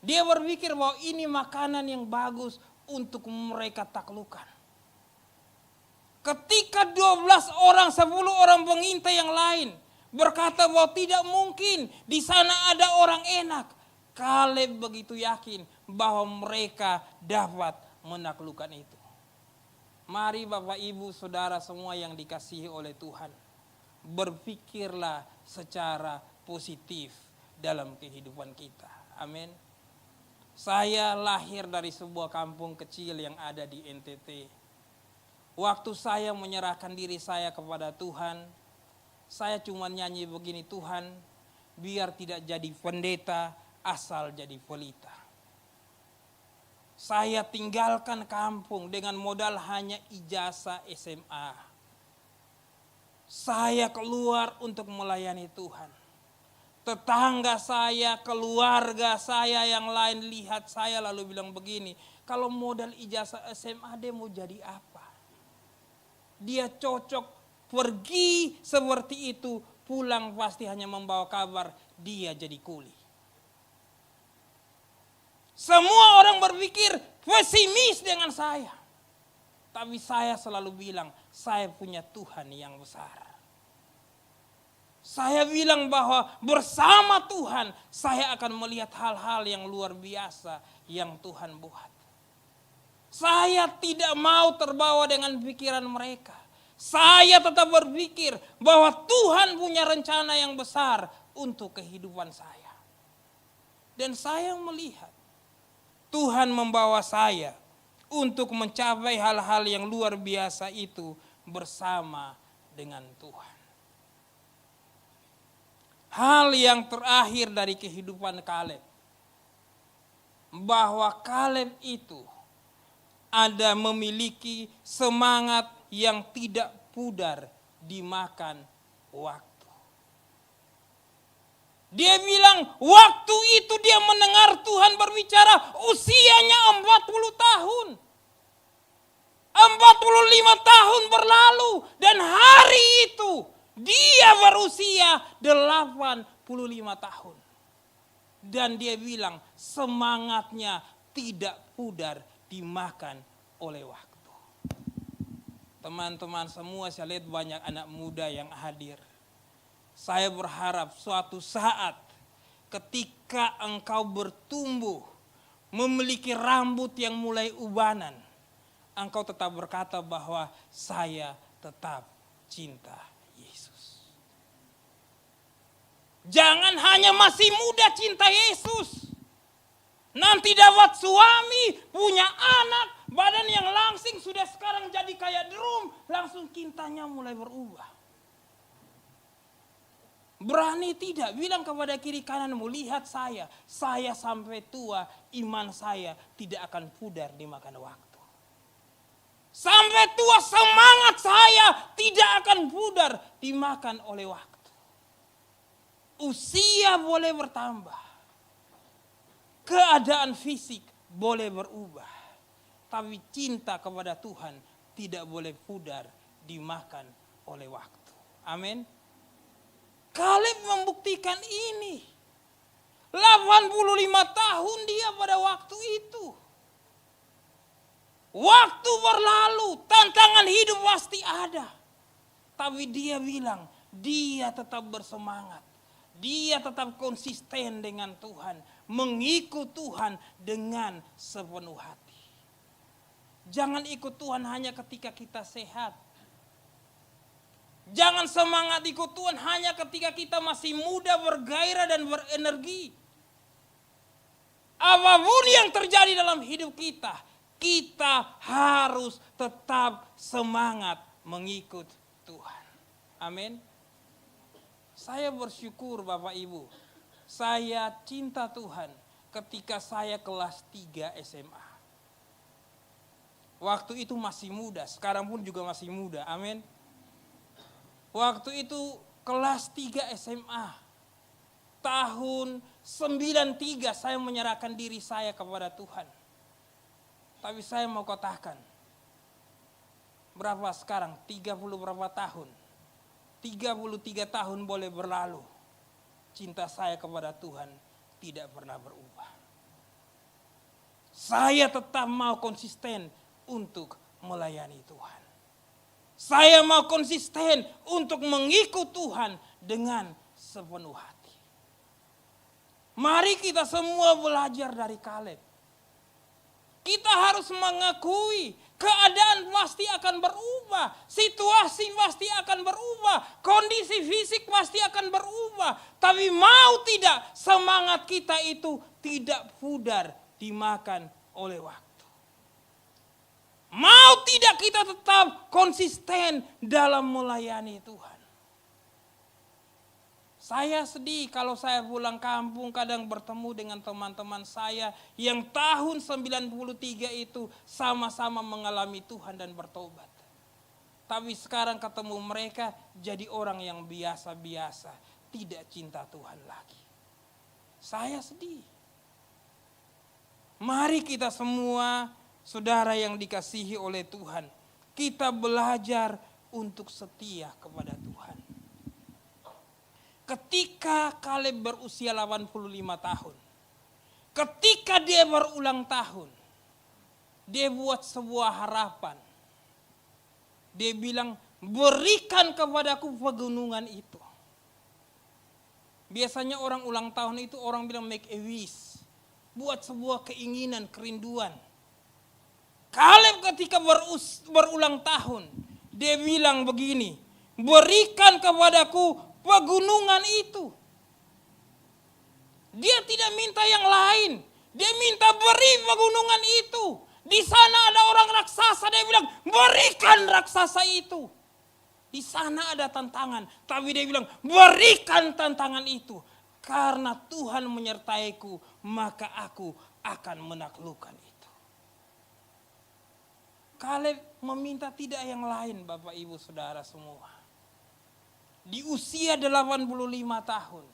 Dia berpikir bahwa ini makanan yang bagus untuk mereka taklukkan. Ketika 12 orang, 10 orang pengintai yang lain berkata bahwa tidak mungkin di sana ada orang enak. Kaleb begitu yakin bahwa mereka dapat menaklukkan itu. Mari Bapak Ibu Saudara semua yang dikasihi oleh Tuhan, berpikirlah secara positif dalam kehidupan kita. Amin. Saya lahir dari sebuah kampung kecil yang ada di NTT. Waktu saya menyerahkan diri saya kepada Tuhan, saya cuma nyanyi begini, Tuhan, biar tidak jadi pendeta, asal jadi pelita. Saya tinggalkan kampung dengan modal hanya ijazah SMA. Saya keluar untuk melayani Tuhan. Tetangga saya, keluarga saya yang lain lihat saya lalu bilang begini, kalau modal ijazah SMA dia mau jadi apa? Dia cocok pergi seperti itu, pulang pasti hanya membawa kabar dia jadi kuli. Semua orang berpikir pesimis dengan saya. Tapi saya selalu bilang, saya punya Tuhan yang besar. Saya bilang bahwa bersama Tuhan, saya akan melihat hal-hal yang luar biasa yang Tuhan buat. Saya tidak mau terbawa dengan pikiran mereka. Saya tetap berpikir bahwa Tuhan punya rencana yang besar untuk kehidupan saya. Dan saya melihat Tuhan membawa saya untuk mencapai hal-hal yang luar biasa itu bersama dengan Tuhan. Hal yang terakhir dari kehidupan Kaleb, bahwa Kaleb itu ada memiliki semangat yang tidak pudar dimakan waktu. Dia bilang waktu itu dia mendengar Tuhan berbicara usianya 40 tahun. 45 tahun berlalu dan hari itu dia berusia 85 tahun. Dan dia bilang semangatnya tidak pudar dimakan oleh waktu. Teman-teman semua, saya lihat banyak anak muda yang hadir. Saya berharap suatu saat ketika engkau bertumbuh, memiliki rambut yang mulai ubanan, engkau tetap berkata bahwa saya tetap cinta Yesus. Jangan hanya masih muda cinta Yesus. Nanti dapat suami, punya anak, badan yang langsing sudah sekarang jadi kayak drum, langsung cintanya mulai berubah. Berani tidak bilang kepada kiri kananmu, lihat saya sampai tua, iman saya tidak akan pudar dimakan waktu. Sampai tua semangat saya tidak akan pudar dimakan oleh waktu. Usia boleh bertambah, keadaan fisik boleh berubah, tapi cinta kepada Tuhan tidak boleh pudar dimakan oleh waktu. Amin. Kaleb membuktikan ini. 85 tahun dia pada waktu itu. Waktu berlalu, tantangan hidup pasti ada. Tapi dia bilang, dia tetap bersemangat. Dia tetap konsisten dengan Tuhan. Mengikut Tuhan dengan sepenuh hati. Jangan ikut Tuhan hanya ketika kita sehat. Jangan semangat ikut Tuhan hanya ketika kita masih muda, bergairah dan berenergi. Apapun yang terjadi dalam hidup kita, kita harus tetap semangat mengikut Tuhan. Amin. Saya bersyukur Bapak Ibu, saya cinta Tuhan ketika saya kelas 3 SMA. Waktu itu masih muda, sekarang pun juga masih muda, amin. Waktu itu kelas 3 SMA, tahun 93 saya menyerahkan diri saya kepada Tuhan. Tapi saya mau katakan, berapa sekarang? 30 berapa tahun? 33 tahun boleh berlalu. Cinta saya kepada Tuhan tidak pernah berubah. Saya tetap mau konsisten untuk melayani Tuhan. Saya mau konsisten untuk mengikut Tuhan dengan sepenuh hati. Mari kita semua belajar dari Kaleb. Kita harus mengakui keadaan pasti akan berubah, situasi pasti akan berubah, kondisi fisik pasti akan berubah. Tapi mau tidak, semangat kita itu tidak pudar dimakan oleh waktu. Mau tidak kita tetap konsisten dalam melayani Tuhan. Saya sedih kalau saya pulang kampung kadang bertemu dengan teman-teman saya yang tahun 93 itu sama-sama mengalami Tuhan dan bertobat. Tapi sekarang ketemu mereka jadi orang yang biasa-biasa, tidak cinta Tuhan lagi. Saya sedih. Mari kita semua, saudara yang dikasihi oleh Tuhan, kita belajar untuk setia kepada Tuhan. Ketika Kaleb berusia 85 tahun, ketika dia berulang tahun, dia buat sebuah harapan. Dia bilang, berikan kepadaku pegunungan itu. Biasanya orang ulang tahun itu orang bilang make a wish, buat sebuah keinginan, kerinduan. Kaleb ketika berulang tahun, dia bilang begini, berikan kepadaku pegunungan itu. Dia tidak minta yang lain. Dia minta beri pegunungan itu. Di sana ada orang raksasa, dia bilang berikan raksasa itu. Di sana ada tantangan, tapi dia bilang berikan tantangan itu. Karena Tuhan menyertaiku, maka aku akan menaklukkan itu. Kaleb meminta tidak yang lain, Bapak Ibu Saudara semua. Di usia 85 tahun,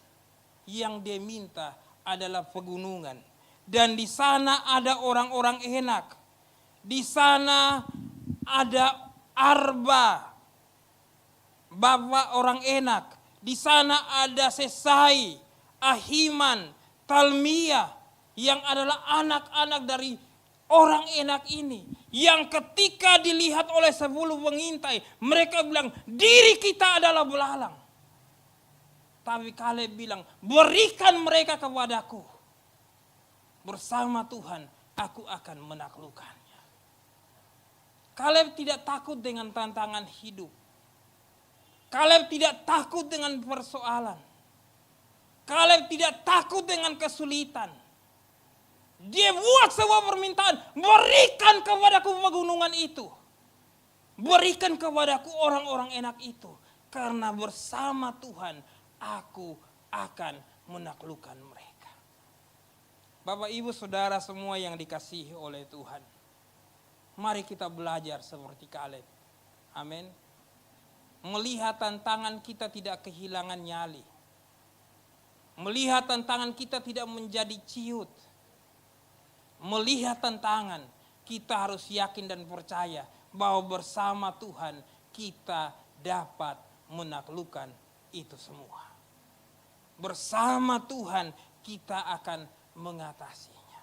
yang dia minta adalah pegunungan. Dan di sana ada orang-orang Enak. Di sana ada Arba, bapak orang Enak. Di sana ada Sesai, Ahiman, Talmia, yang adalah anak-anak dari orang Enak ini. Yang ketika dilihat oleh 10 pengintai, mereka bilang, diri kita adalah belalang. Tapi Kaleb bilang, berikan mereka kepadaku. Bersama Tuhan, aku akan menaklukkannya. Kaleb tidak takut dengan tantangan hidup. Kaleb tidak takut dengan persoalan. Kaleb tidak takut dengan kesulitan. Dia buat sebuah permintaan, berikan kepadaku pegunungan itu. Berikan kepadaku orang-orang Enak itu. Karena bersama Tuhan, aku akan menaklukkan mereka. Bapak Ibu Saudara semua yang dikasihi oleh Tuhan. Mari kita belajar seperti Kaleb. Amin. Melihat tantangan kita tidak kehilangan nyali. Melihat tantangan kita tidak menjadi ciut. Melihat tantangan, kita harus yakin dan percaya bahwa bersama Tuhan kita dapat menaklukkan itu semua. Bersama Tuhan kita akan mengatasinya.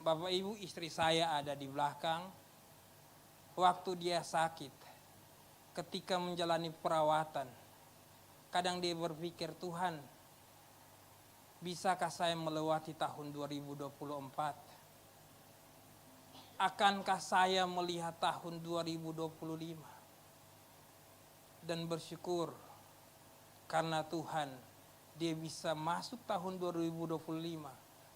Bapak Ibu, istri saya ada di belakang. Waktu dia sakit, ketika menjalani perawatan, kadang dia berpikir, Tuhan, bisakah saya melewati tahun 2024? Akankah saya melihat tahun 2025? Dan bersyukur karena Tuhan, dia bisa masuk tahun 2025.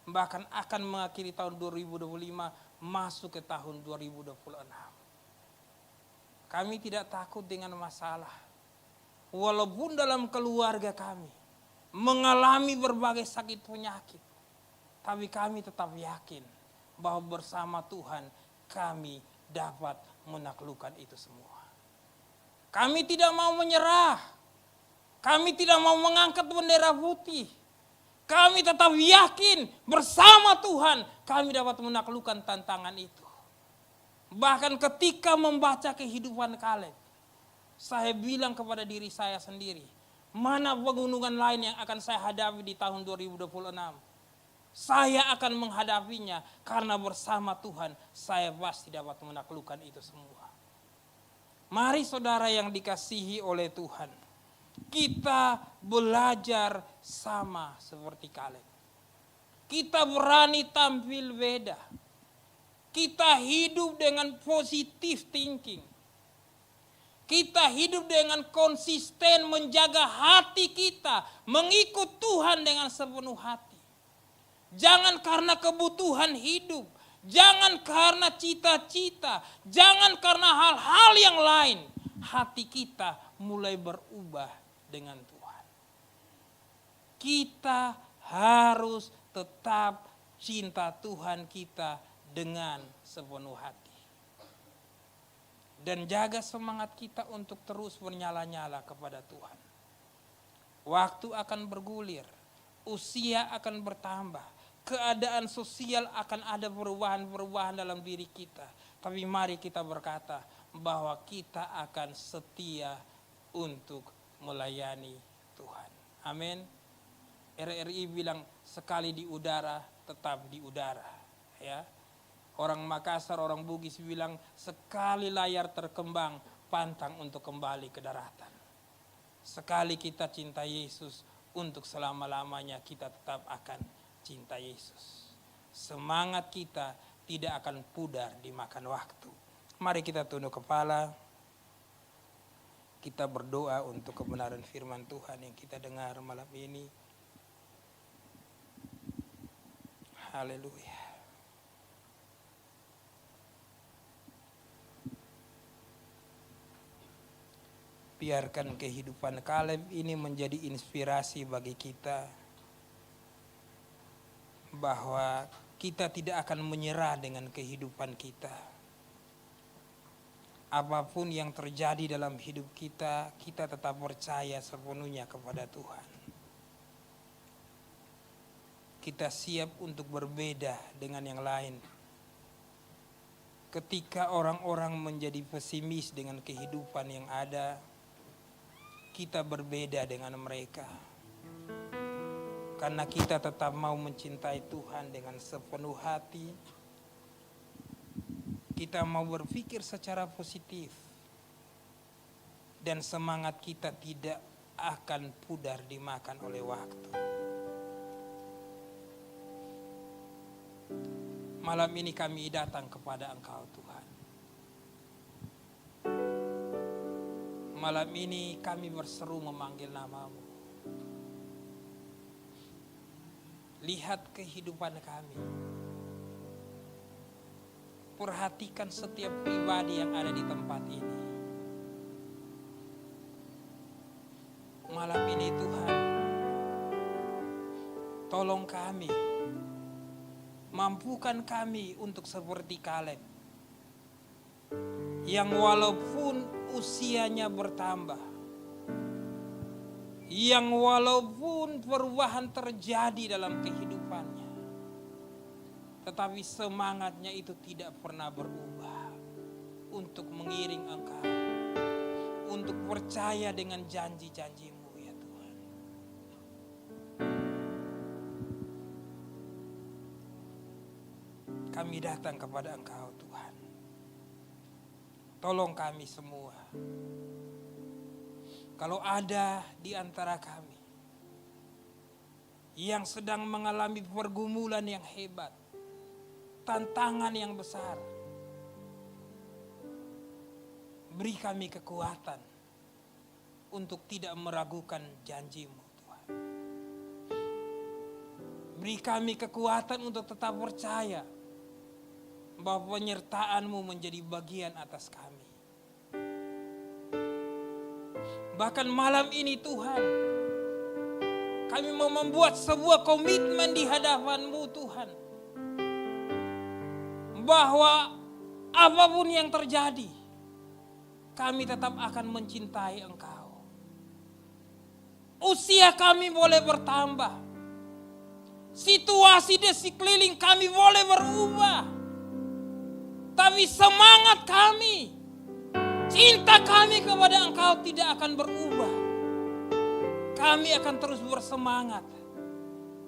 Bahkan akan mengakhiri tahun 2025, masuk ke tahun 2026. Kami tidak takut dengan masalah. Walaupun dalam keluarga kami mengalami berbagai sakit penyakit, tapi kami tetap yakin bahwa bersama Tuhan kami dapat menaklukkan itu semua. Kami tidak mau menyerah. Kami tidak mau mengangkat bendera putih. Kami tetap yakin bersama Tuhan kami dapat menaklukkan tantangan itu. Bahkan ketika membaca kehidupan Kaleb, saya bilang kepada diri saya sendiri, mana pegunungan lain yang akan saya hadapi di tahun 2026? Saya akan menghadapinya karena bersama Tuhan saya pasti dapat menaklukkan itu semua. Mari saudara yang dikasihi oleh Tuhan, kita belajar sama seperti Kaleb. Kita berani tampil beda. Kita hidup dengan positive thinking. Kita hidup dengan konsisten menjaga hati kita, mengikut Tuhan dengan sepenuh hati. Jangan karena kebutuhan hidup, jangan karena cita-cita, jangan karena hal-hal yang lain. Hati kita mulai berubah dengan Tuhan. Kita harus tetap cinta Tuhan kita dengan sepenuh hati. Dan jaga semangat kita untuk terus bernyala-nyala kepada Tuhan. Waktu akan bergulir, usia akan bertambah, keadaan sosial akan ada perubahan-perubahan dalam diri kita. Tapi mari kita berkata bahwa kita akan setia untuk melayani Tuhan. Amin. RRI bilang sekali di udara tetap di udara. Ya. Orang Makassar, orang Bugis bilang sekali layar terkembang pantang untuk kembali ke daratan. Sekali kita cinta Yesus, untuk selama-lamanya kita tetap akan cinta Yesus. Semangat kita tidak akan pudar dimakan waktu. Mari kita tunduk kepala. Kita berdoa untuk kebenaran firman Tuhan yang kita dengar malam ini. Haleluya. Biarkan kehidupan Kaleb ini menjadi inspirasi bagi kita. Bahwa kita tidak akan menyerah dengan kehidupan kita. Apapun yang terjadi dalam hidup kita, kita tetap percaya sepenuhnya kepada Tuhan. Kita siap untuk berbeda dengan yang lain. Ketika orang-orang menjadi pesimis dengan kehidupan yang ada, kita berbeda dengan mereka. Karena kita tetap mau mencintai Tuhan dengan sepenuh hati. Kita mau berpikir secara positif. Dan semangat kita tidak akan pudar dimakan oleh waktu. Malam ini kami datang kepada Engkau Tuhan. Malam ini kami berseru memanggil nama-Mu. Lihat kehidupan kami. Perhatikan setiap pribadi yang ada di tempat ini. Malam ini Tuhan, tolong kami. Mampukan kami untuk seperti Kaleb. Yang walaupun usianya bertambah, yang walaupun perubahan terjadi dalam kehidupannya, tetapi semangatnya itu tidak pernah berubah untuk mengiring Engkau, untuk percaya dengan janji-janji-Mu ya Tuhan. Kami datang kepada Engkau Tuhan. Tolong kami semua. Kalau ada di antara kami yang sedang mengalami pergumulan yang hebat, tantangan yang besar, beri kami kekuatan untuk tidak meragukan janji-Mu Tuhan. Beri kami kekuatan untuk tetap percaya bahwa penyertaan-Mu menjadi bagian atas kami. Bahkan malam ini Tuhan, kami mau membuat sebuah komitmen di hadapan-Mu Tuhan. Bahwa apapun yang terjadi, kami tetap akan mencintai Engkau. Usia kami boleh bertambah. Situasi di sekeliling kami boleh berubah. Tapi semangat kami, cinta kami kepada Engkau tidak akan berubah. Kami akan terus bersemangat.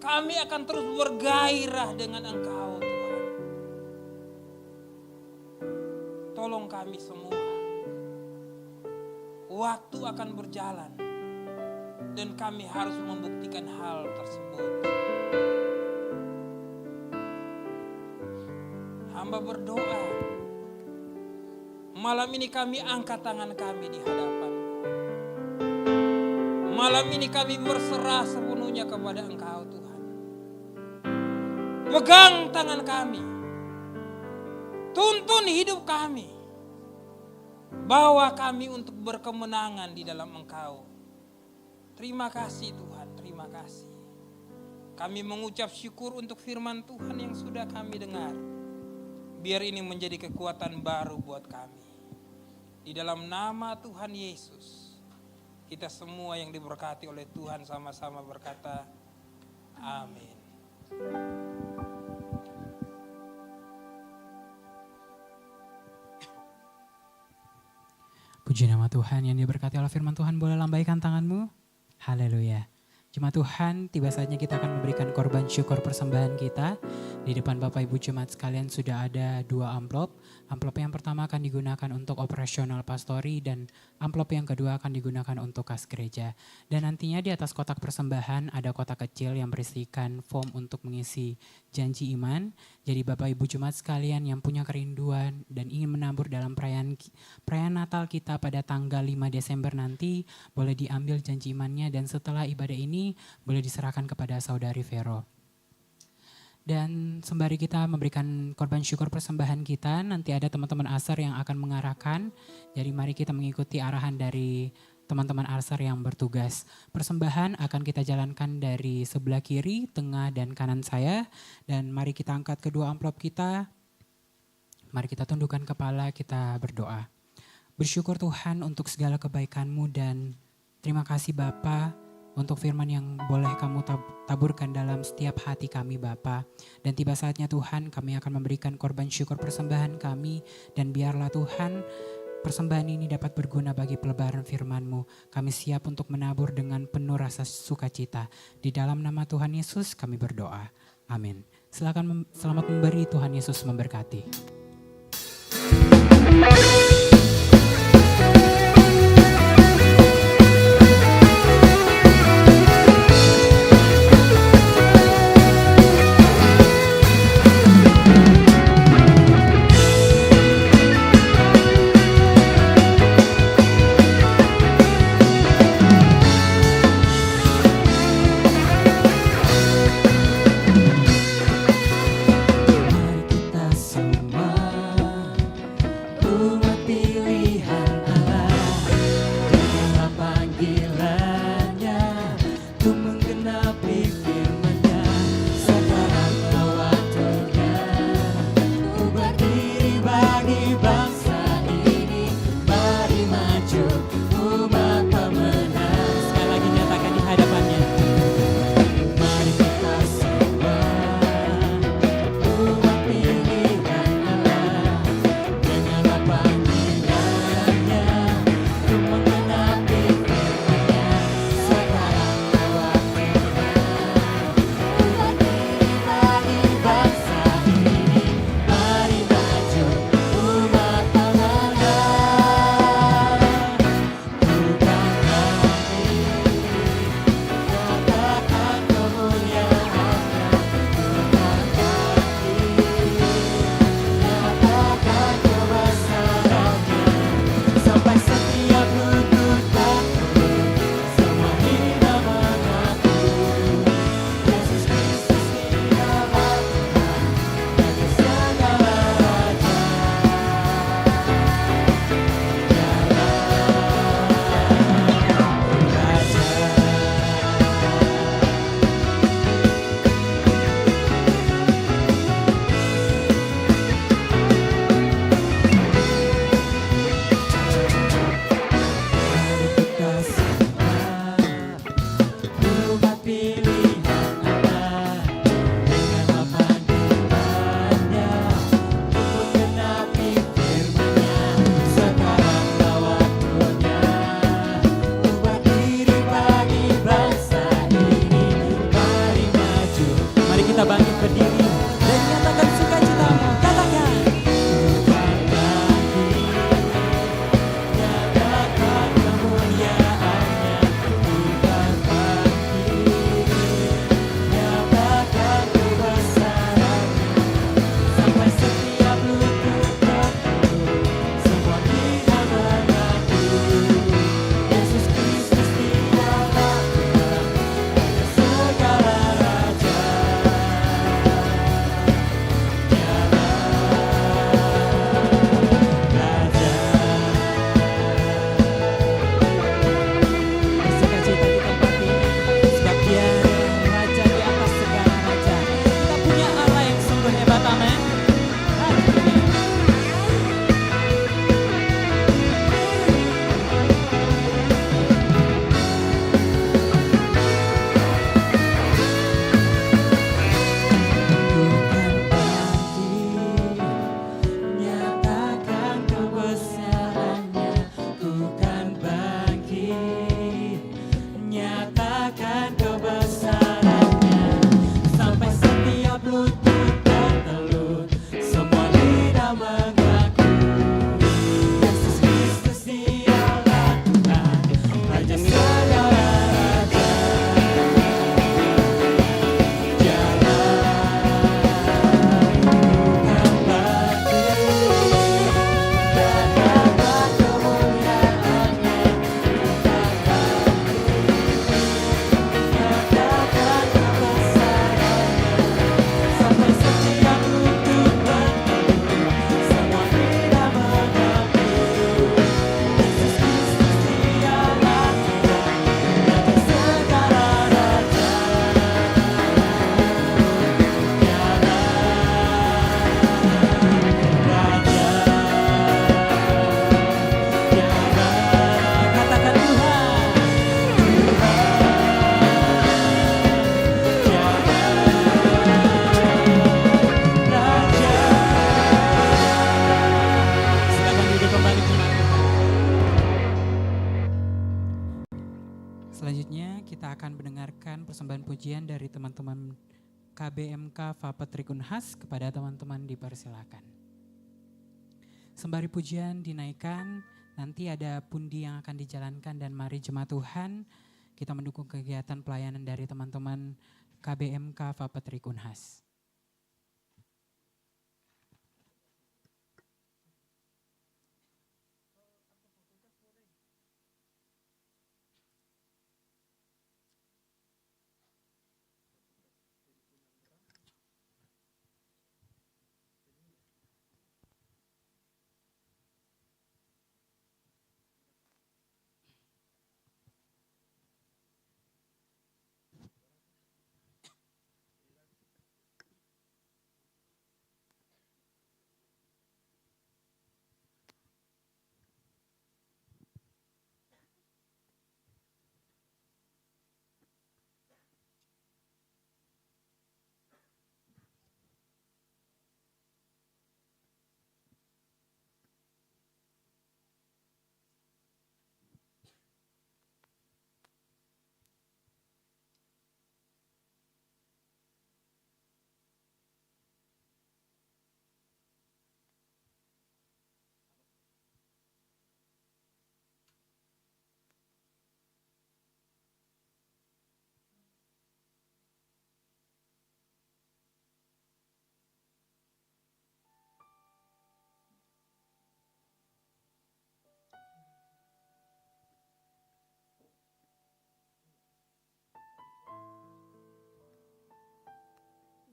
Kami akan terus bergairah dengan Engkau Tuhan. Tolong kami semua. Waktu akan berjalan. Dan kami harus membuktikan hal tersebut. Hamba berdoa. Malam ini kami angkat tangan kami di hadapan. Malam ini kami berserah sepenuhnya kepada Engkau Tuhan. Pegang tangan kami. Tuntun hidup kami. Bawa kami untuk berkemenangan di dalam Engkau. Terima kasih Tuhan, terima kasih. Kami mengucap syukur untuk firman Tuhan yang sudah kami dengar. Biar ini menjadi kekuatan baru buat kami. Di dalam nama Tuhan Yesus, kita semua yang diberkati oleh Tuhan sama-sama berkata, amin. Puji nama Tuhan. Yang diberkati oleh firman Tuhan, boleh lambaikan tanganmu. Haleluya. Jemaat Tuhan, tiba saatnya kita akan memberikan korban syukur persembahan kita. Di depan Bapak Ibu Jemaat sekalian sudah ada 2 amplop. Amplop yang pertama akan digunakan untuk operasional pastori dan amplop yang kedua akan digunakan untuk kas gereja. Dan nantinya di atas kotak persembahan ada kotak kecil yang berisikan form untuk mengisi janji iman. Jadi Bapak Ibu Jemaat sekalian yang punya kerinduan dan ingin menabur dalam perayaan Natal kita pada tanggal 5 Desember nanti, boleh diambil janji imannya dan setelah ibadah ini boleh diserahkan kepada saudari Vero. Dan sembari kita memberikan korban syukur persembahan kita, nanti ada teman-teman Asar yang akan mengarahkan. Jadi mari kita mengikuti arahan dari teman-teman Asar yang bertugas. Persembahan akan kita jalankan dari sebelah kiri, tengah, dan kanan saya. Dan mari kita angkat kedua amplop kita. Mari kita tundukkan kepala, kita berdoa. Bersyukur Tuhan untuk segala kebaikan-Mu dan terima kasih Bapa untuk firman yang boleh kamu taburkan dalam setiap hati kami Bapa. Dan tiba saatnya Tuhan kami akan memberikan korban syukur persembahan kami. Dan biarlah Tuhan persembahan ini dapat berguna bagi pelebaran firman-Mu. Kami siap untuk menabur dengan penuh rasa sukacita. Di dalam nama Tuhan Yesus kami berdoa. Amin. Silakan selamat memberi, Tuhan Yesus memberkati. Umat Selanjutnya kita akan mendengarkan persembahan pujian dari teman-teman KBMK Fapetrik Unhas. Kepada teman-teman dipersilakan. Sembari pujian dinaikkan, nanti ada pundi yang akan dijalankan dan mari jemaat Tuhan kita mendukung kegiatan pelayanan dari teman-teman KBMK Fapetrik Unhas.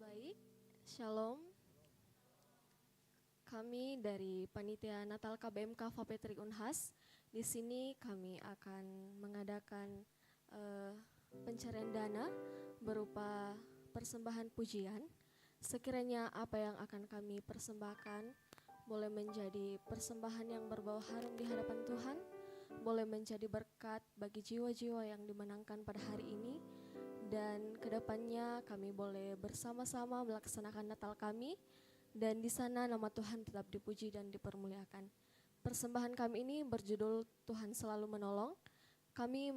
Baik, Shalom. Kami dari Panitia Natal KBMK Fapetrik Unhas. Di sini kami akan mengadakan pencarian dana berupa persembahan pujian. Sekiranya apa yang akan kami persembahkan boleh menjadi persembahan yang berbau harum di hadapan Tuhan, boleh menjadi berkat bagi jiwa-jiwa yang dimenangkan pada hari ini, dan kedepannya kami boleh bersama-sama melaksanakan Natal kami, dan di sana nama Tuhan tetap dipuji dan dipermuliakan. Persembahan kami ini berjudul Tuhan Selalu Menolong. Kami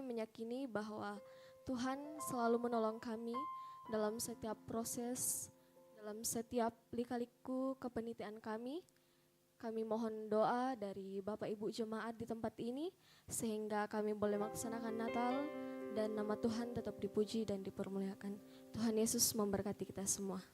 meyakini bahwa Tuhan selalu menolong kami dalam setiap proses, dalam setiap lika-liku kepenitian kami. Kami mohon doa dari Bapak Ibu Jemaat di tempat ini sehingga kami boleh melaksanakan Natal dan nama Tuhan tetap dipuji dan dipermuliakan. Tuhan Yesus memberkati kita semua.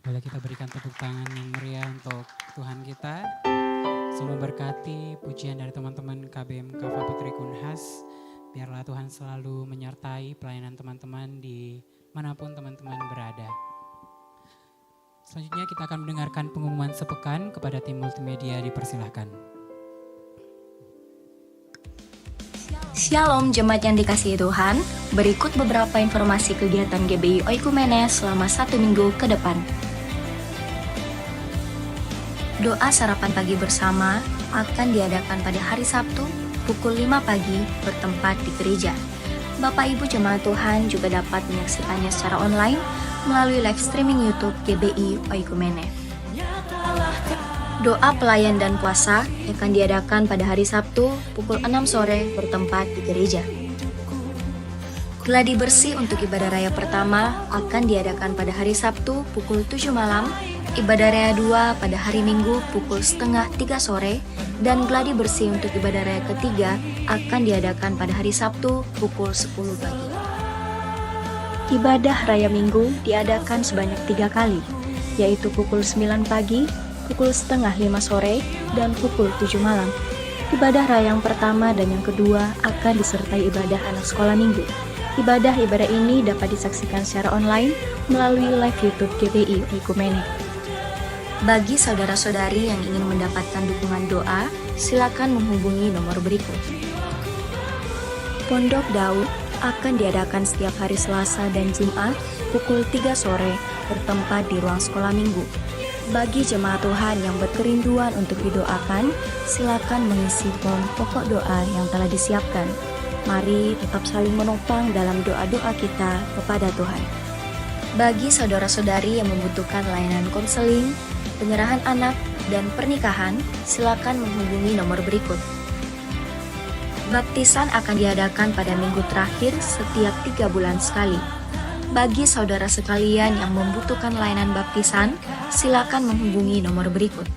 Boleh kita berikan tepuk tangan yang meriah untuk Tuhan kita. Semua berkati pujian dari teman-teman KBM Kava Putri Kunhas. Biarlah Tuhan selalu menyertai pelayanan teman-teman di manapun teman-teman berada. Selanjutnya kita akan mendengarkan pengumuman sepekan. Kepada tim multimedia dipersilahkan. Shalom jemaat yang dikasihi Tuhan, berikut beberapa informasi kegiatan GBI Oikumene selama 1 minggu ke depan. Doa sarapan pagi bersama akan diadakan pada hari Sabtu pukul 5 pagi bertempat di gereja. Bapak Ibu jemaat Tuhan juga dapat menyaksikannya secara online melalui live streaming YouTube GBI Oikumene. Doa pelayan dan puasa akan diadakan pada hari Sabtu pukul 6 sore bertempat di gereja. Gladi bersih untuk ibadah raya pertama akan diadakan pada hari Sabtu pukul 7 malam, ibadah raya 2 pada hari Minggu pukul setengah 3 sore, dan gladi bersih untuk ibadah raya ketiga akan diadakan pada hari Sabtu pukul 10 pagi. Ibadah raya Minggu diadakan sebanyak 3 kali, yaitu pukul 9 pagi, pukul setengah 5 sore, dan pukul 7 malam. Ibadah raya yang pertama dan yang kedua akan disertai ibadah anak sekolah minggu. Ibadah-ibadah ini dapat disaksikan secara online melalui live YouTube GBI Oikumene. Bagi saudara-saudari yang ingin mendapatkan dukungan doa, silakan menghubungi nomor berikut. Pondok Daud akan diadakan setiap hari Selasa dan Jumat pukul 3 sore bertempat di ruang sekolah minggu. Bagi jemaat Tuhan yang berkerinduan untuk didoakan, silakan mengisi form pokok doa yang telah disiapkan. Mari tetap saling menopang dalam doa-doa kita kepada Tuhan. Bagi saudara-saudari yang membutuhkan layanan konseling, penyerahan anak, dan pernikahan, silakan menghubungi nomor berikut. Baptisan akan diadakan pada minggu terakhir setiap 3 bulan sekali. Bagi saudara sekalian yang membutuhkan layanan baptisan, silakan menghubungi nomor berikut.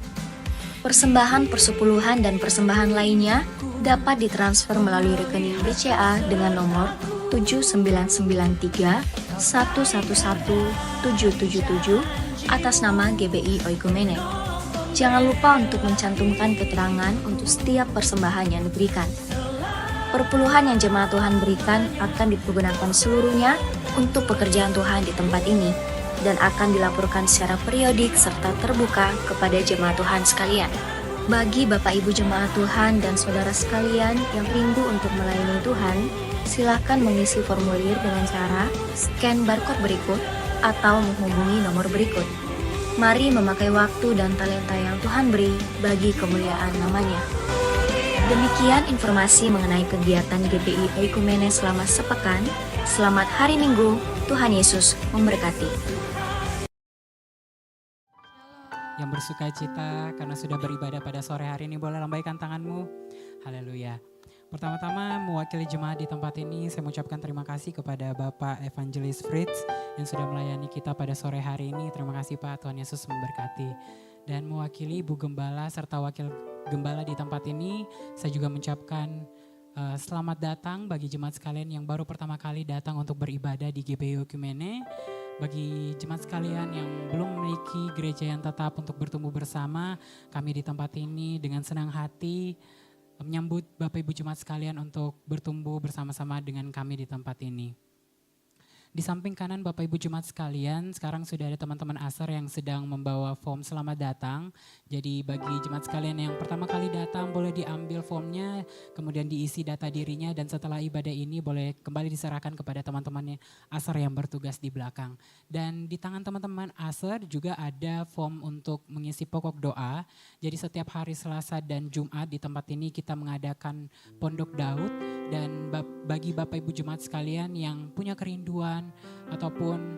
Persembahan persepuluhan dan persembahan lainnya dapat ditransfer melalui rekening BCA dengan nomor 7993 111 777 atas nama GBI Oikumene. Jangan lupa untuk mencantumkan keterangan untuk setiap persembahan yang diberikan. Perpuluhan yang jemaat Tuhan berikan akan dipergunakan seluruhnya untuk pekerjaan Tuhan di tempat ini dan akan dilaporkan secara periodik serta terbuka kepada jemaat Tuhan sekalian. Bagi Bapak Ibu jemaat Tuhan dan saudara sekalian yang rindu untuk melayani Tuhan, silakan mengisi formulir dengan cara scan barcode berikut atau menghubungi nomor berikut. Mari memakai waktu dan talenta yang Tuhan beri bagi kemuliaan namanya. Demikian informasi mengenai kegiatan GBI Oikumene selama sepekan. Selamat hari Minggu, Tuhan Yesus memberkati. Yang bersuka cita karena sudah beribadah pada sore hari ini, boleh lambaikan tanganmu. Haleluya. Pertama-tama mewakili jemaat di tempat ini, saya mengucapkan terima kasih kepada Bapak Evangelis Fritz yang sudah melayani kita pada sore hari ini. Terima kasih Pak, Tuhan Yesus memberkati. Dan mewakili Ibu Gembala serta Wakil Gembala di tempat ini, saya juga mengucapkan selamat datang bagi jemaat sekalian yang baru pertama kali datang untuk beribadah di GBI Oikumene. Bagi jemaat sekalian yang belum memiliki gereja yang tetap untuk bertumbuh bersama, kami di tempat ini dengan senang hati menyambut Bapak Ibu jemaat sekalian untuk bertumbuh bersama-sama dengan kami di tempat ini. Di samping kanan Bapak Ibu jemaat sekalian, sekarang sudah ada teman-teman ASER yang sedang membawa form selamat datang. Jadi bagi jemaat sekalian yang pertama kali datang boleh diambil formnya, kemudian diisi data dirinya, dan setelah ibadah ini boleh kembali diserahkan kepada teman-teman ASER yang bertugas di belakang. Dan di tangan teman-teman ASER juga ada form untuk mengisi pokok doa. Jadi setiap hari Selasa dan Jumat di tempat ini kita mengadakan Pondok Daud, dan bagi Bapak Ibu jemaat sekalian yang punya kerinduan ataupun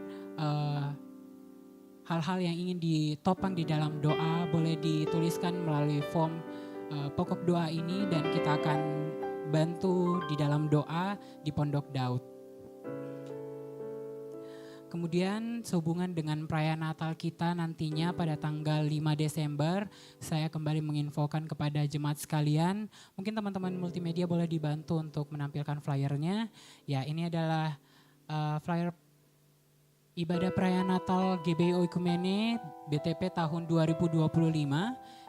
hal-hal yang ingin ditopang di dalam doa, boleh dituliskan melalui form pokok doa ini dan kita akan bantu di dalam doa di Pondok Daud. Kemudian sehubungan dengan perayaan Natal kita nantinya pada tanggal 5 Desember, saya kembali menginfokan kepada jemaat sekalian, mungkin teman-teman multimedia boleh dibantu untuk menampilkan flyernya. Ya, ini adalah flyer Ibadah perayaan Natal GBI Oikumene BTP tahun 2025.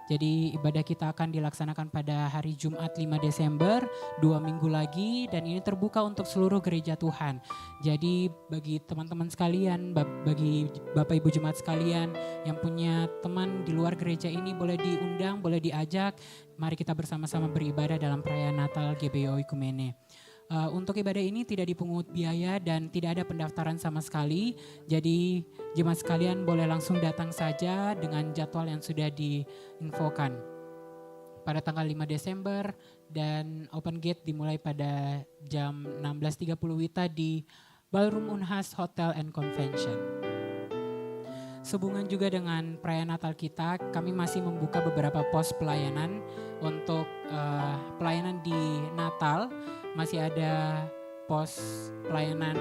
Jadi ibadah kita akan dilaksanakan pada hari Jumat 5 Desember, 2 minggu lagi, dan ini terbuka untuk seluruh gereja Tuhan. Jadi bagi teman-teman sekalian, bagi Bapak Ibu Jemaat sekalian yang punya teman di luar gereja ini boleh diundang, boleh diajak. Mari kita bersama-sama beribadah dalam perayaan Natal GBI Oikumene. Untuk ibadah ini tidak dipungut biaya dan tidak ada pendaftaran sama sekali. Jadi jemaat sekalian boleh langsung datang saja dengan jadwal yang sudah diinfokan. Pada tanggal 5 Desember dan open gate dimulai pada jam 16.30 WITA di Ballroom Unhas Hotel and Convention. Sehubungan juga dengan perayaan Natal kita, kami masih membuka beberapa pos pelayanan untuk pelayanan di Natal. Masih ada pos pelayanan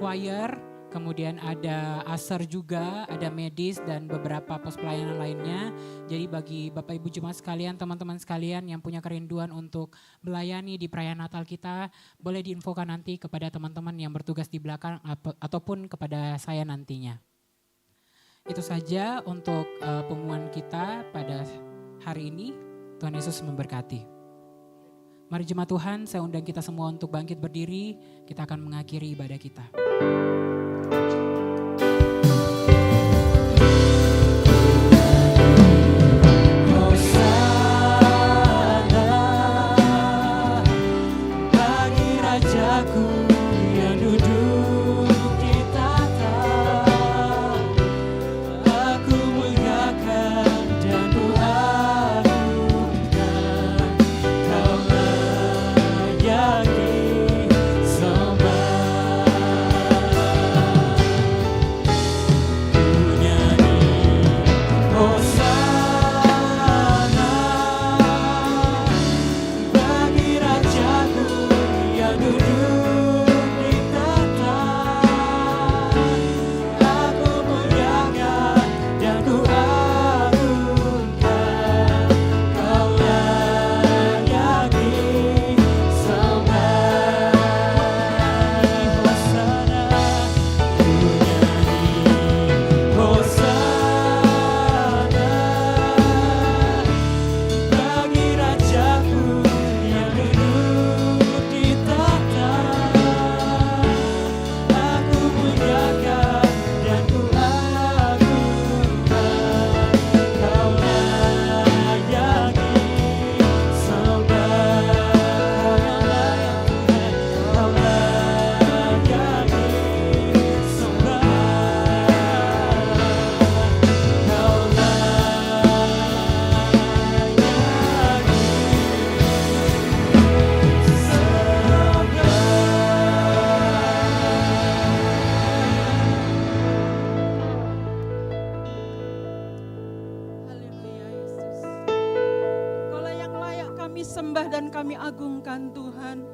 choir, kemudian ada ASER juga, ada medis dan beberapa pos pelayanan lainnya. Jadi bagi Bapak Ibu Jemaat sekalian, teman-teman sekalian yang punya kerinduan untuk melayani di perayaan Natal kita, boleh diinfokan nanti kepada teman-teman yang bertugas di belakang ataupun kepada saya nantinya. Itu saja untuk pengumuman kita pada hari ini. Tuhan Yesus memberkati. Mari jemaat Tuhan, saya undang kita semua untuk bangkit berdiri. Kita akan mengakhiri ibadah kita. Hosana bagi Rajaku yang duduk di tahta. Aku muliakan dan kuagungkan, Kau layak disembah. Ku nyanyi Hosana bagi Rajaku yang duduk di tahta. Aku muliakan dan kuagungkan, Kau layak disembah. Hosana, ku nyanyi Hosana bagi Rajaku yang duduk di tahta. Aku muliakan dan kuagungkan, Kau layak disembah. Kau layak disembah. Kau Haleluya Yesus. Engkaulah yang layak kami sembah dan kami agungkan Tuhan.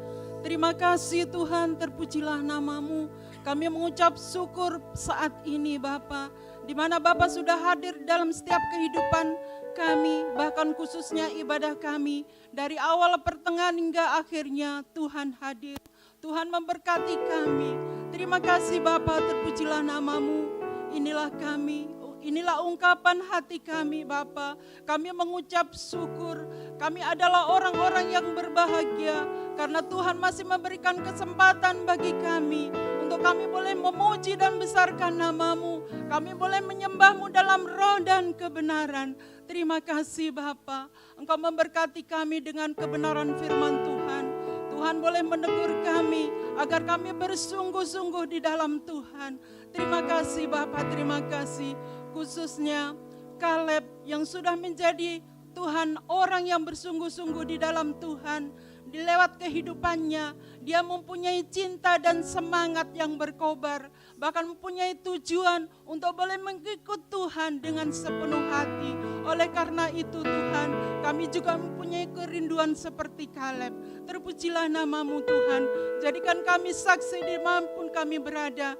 Terima kasih Tuhan, terpujilah namamu. Kami mengucap syukur saat ini Bapa, di mana Bapa sudah hadir dalam setiap kehidupan kami, bahkan khususnya ibadah kami. Dari awal pertengahan hingga akhirnya Tuhan hadir. Tuhan memberkati kami. Terima kasih Bapa, terpujilah namamu. Inilah kami, inilah ungkapan hati kami Bapa. Kami mengucap syukur. Kami adalah orang-orang yang berbahagia karena Tuhan masih memberikan kesempatan bagi kami untuk kami boleh memuji dan besarkan namamu. Kami boleh menyembahmu dalam roh dan kebenaran. Terima kasih Bapa. Engkau memberkati kami dengan kebenaran firman Tuhan. Tuhan boleh menegur kami agar kami bersungguh-sungguh di dalam Tuhan. Terima kasih Bapa, terima kasih. Khususnya Kaleb yang sudah menjadi Tuhan orang yang bersungguh-sungguh di dalam Tuhan. Di lewat kehidupannya, dia mempunyai cinta dan semangat yang berkobar. Bahkan mempunyai tujuan untuk boleh mengikut Tuhan dengan sepenuh hati. Oleh karena itu Tuhan, kami juga mempunyai kerinduan seperti Kaleb. Terpujilah namamu Tuhan. Jadikan kami saksi dimanapun kami berada.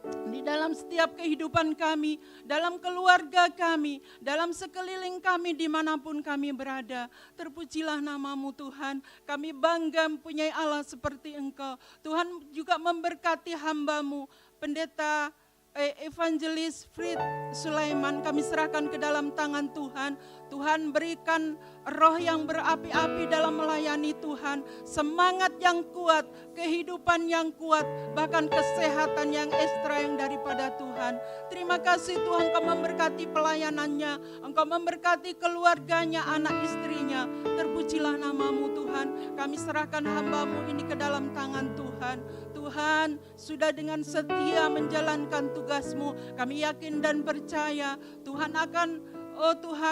Di dalam setiap kehidupan kami, dalam keluarga kami, dalam sekeliling kami dimanapun kami berada. Terpujilah namamu Tuhan, kami bangga mempunyai Allah seperti Engkau. Tuhan juga memberkati hamba-Mu, Pendeta Evangelis Frit Sulaiman kami serahkan ke dalam tangan Tuhan. Tuhan berikan roh yang berapi-api dalam melayani Tuhan, semangat yang kuat, kehidupan yang kuat, bahkan kesehatan yang ekstra yang daripada Tuhan. Terima kasih Tuhan, Engkau memberkati pelayanannya, Engkau memberkati keluarganya, anak istrinya. Terpujilah namamu Tuhan. Kami serahkan hamba-Mu ini ke dalam tangan Tuhan. Tuhan sudah dengan setia menjalankan tugas-Mu. Kami yakin dan percaya Tuhan akan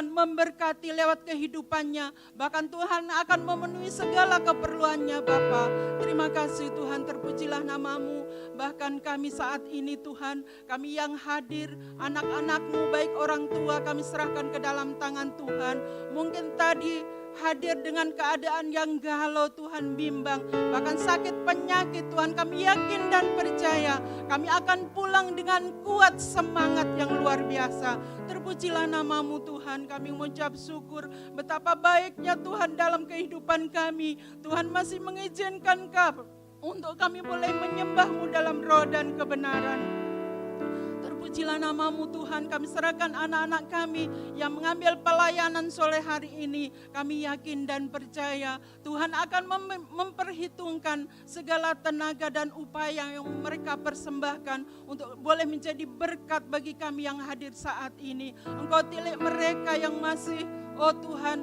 memberkati lewat kehidupannya. Bahkan Tuhan akan memenuhi segala keperluannya Bapa. Terima kasih Tuhan, terpujilah namamu. Bahkan kami saat ini Tuhan, kami yang hadir, anak-anak-Mu baik orang tua kami serahkan ke dalam tangan Tuhan. Mungkin tadi hadir dengan keadaan yang galau Tuhan, bimbang, bahkan sakit penyakit Tuhan, kami yakin dan percaya kami akan pulang dengan kuat semangat yang luar biasa. Terpujilah namamu Tuhan, kami mengucap syukur betapa baiknya Tuhan dalam kehidupan kami. Tuhan masih mengizinkan kami untuk kami boleh menyembah-Mu dalam roh dan kebenaran. Terpujilah namamu Tuhan, kami serahkan anak-anak kami yang mengambil pelayanan sore hari ini. Kami yakin dan percaya Tuhan akan memperhitungkan segala tenaga dan upaya yang mereka persembahkan untuk boleh menjadi berkat bagi kami yang hadir saat ini. Engkau tilik mereka yang masih, Tuhan,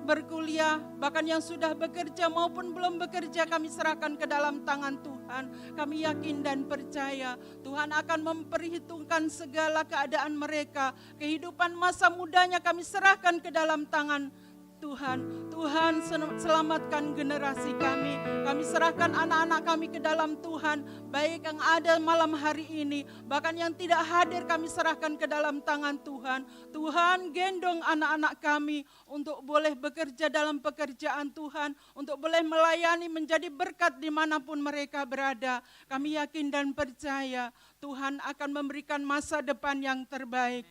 berkuliah, bahkan yang sudah bekerja maupun belum bekerja, kami serahkan ke dalam tangan Tuhan. Kami yakin dan percaya Tuhan akan memperhitungkan segala keadaan mereka. Kehidupan masa mudanya kami serahkan ke dalam tangan Tuhan. Tuhan selamatkan generasi kami. Kami serahkan anak-anak kami ke dalam Tuhan. Baik yang ada malam hari ini, bahkan yang tidak hadir kami serahkan ke dalam tangan Tuhan. Tuhan gendong anak-anak kami untuk boleh bekerja dalam pekerjaan Tuhan. Untuk boleh melayani menjadi berkat dimanapun mereka berada. Kami yakin dan percaya Tuhan akan memberikan masa depan yang terbaik.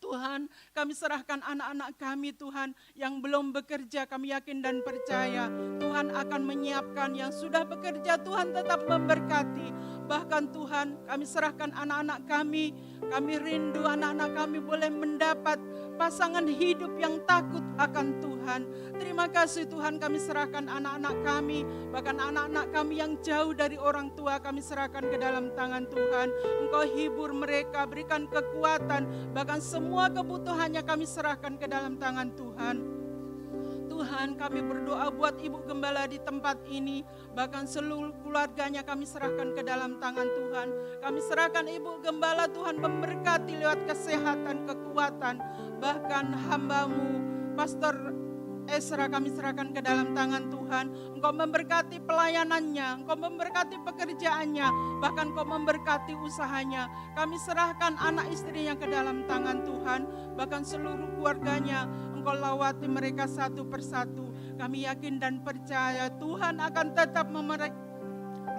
Tuhan, kami serahkan anak-anak kami Tuhan yang belum bekerja, kami yakin dan percaya Tuhan akan menyiapkan. Yang sudah bekerja Tuhan tetap memberkati. Bahkan Tuhan, kami serahkan anak-anak kami rindu anak-anak kami boleh mendapat pasangan hidup yang takut akan Tuhan. Terima kasih Tuhan, kami serahkan anak-anak kami, bahkan anak-anak kami yang jauh dari orang tua kami serahkan ke dalam tangan Tuhan. Engkau hibur mereka, berikan kekuatan, bahkan semua kebutuhannya kami serahkan ke dalam tangan Tuhan. Tuhan, kami berdoa buat Ibu Gembala di tempat ini, bahkan seluruh keluarganya kami serahkan ke dalam tangan Tuhan. Kami serahkan Ibu Gembala Tuhan memberkati lewat kesehatan, kekuatan, bahkan hamba-Mu Pastor Esra kami serahkan ke dalam tangan Tuhan. Engkau memberkati pelayanannya, Engkau memberkati pekerjaannya, bahkan Engkau memberkati usahanya. Kami serahkan anak istrinya ke dalam tangan Tuhan, bahkan seluruh keluarganya Engkau lawati mereka satu persatu. Kami yakin dan percaya Tuhan akan tetap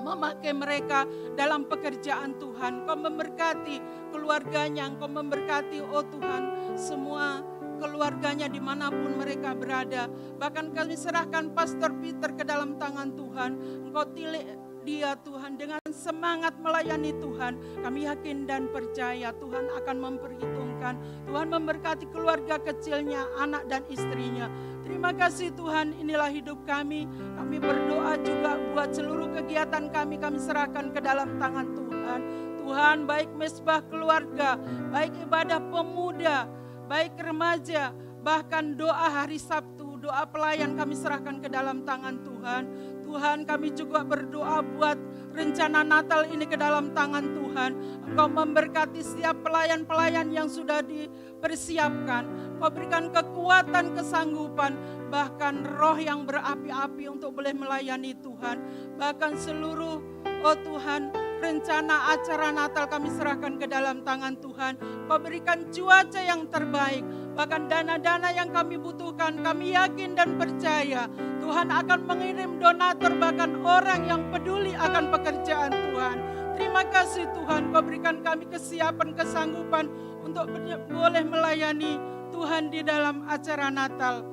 memakai mereka dalam pekerjaan Tuhan. Engkau memberkati keluarganya, Engkau memberkati Tuhan semua keluarganya dimanapun mereka berada. Bahkan kami serahkan Pastor Peter ke dalam tangan Tuhan. Engkau tilik dia Tuhan dengan semangat melayani Tuhan. Kami yakin dan percaya Tuhan akan memperhitungkan. Tuhan memberkati keluarga kecilnya, anak dan istrinya. Terima kasih Tuhan, inilah hidup kami. Kami berdoa juga buat seluruh kegiatan kami serahkan ke dalam tangan Tuhan. Tuhan, baik mesbah keluarga, baik ibadah pemuda, baik remaja, bahkan doa hari Sabtu, doa pelayan kami serahkan ke dalam tangan Tuhan. Tuhan, kami juga berdoa buat rencana Natal ini ke dalam tangan Tuhan. Engkau memberkati setiap pelayan-pelayan yang sudah dipersiapkan. Engkau berikan kekuatan, kesanggupan, bahkan roh yang berapi-api untuk boleh melayani Tuhan. Bahkan seluruh, Tuhan, rencana acara Natal kami serahkan ke dalam tangan Tuhan. Kau berikan cuaca yang terbaik, bahkan dana-dana yang kami butuhkan, kami yakin dan percaya Tuhan akan mengirim donatur, bahkan orang yang peduli akan pekerjaan Tuhan. Terima kasih Tuhan, Kau berikan kami kesiapan, kesanggupan untuk boleh melayani Tuhan di dalam acara Natal.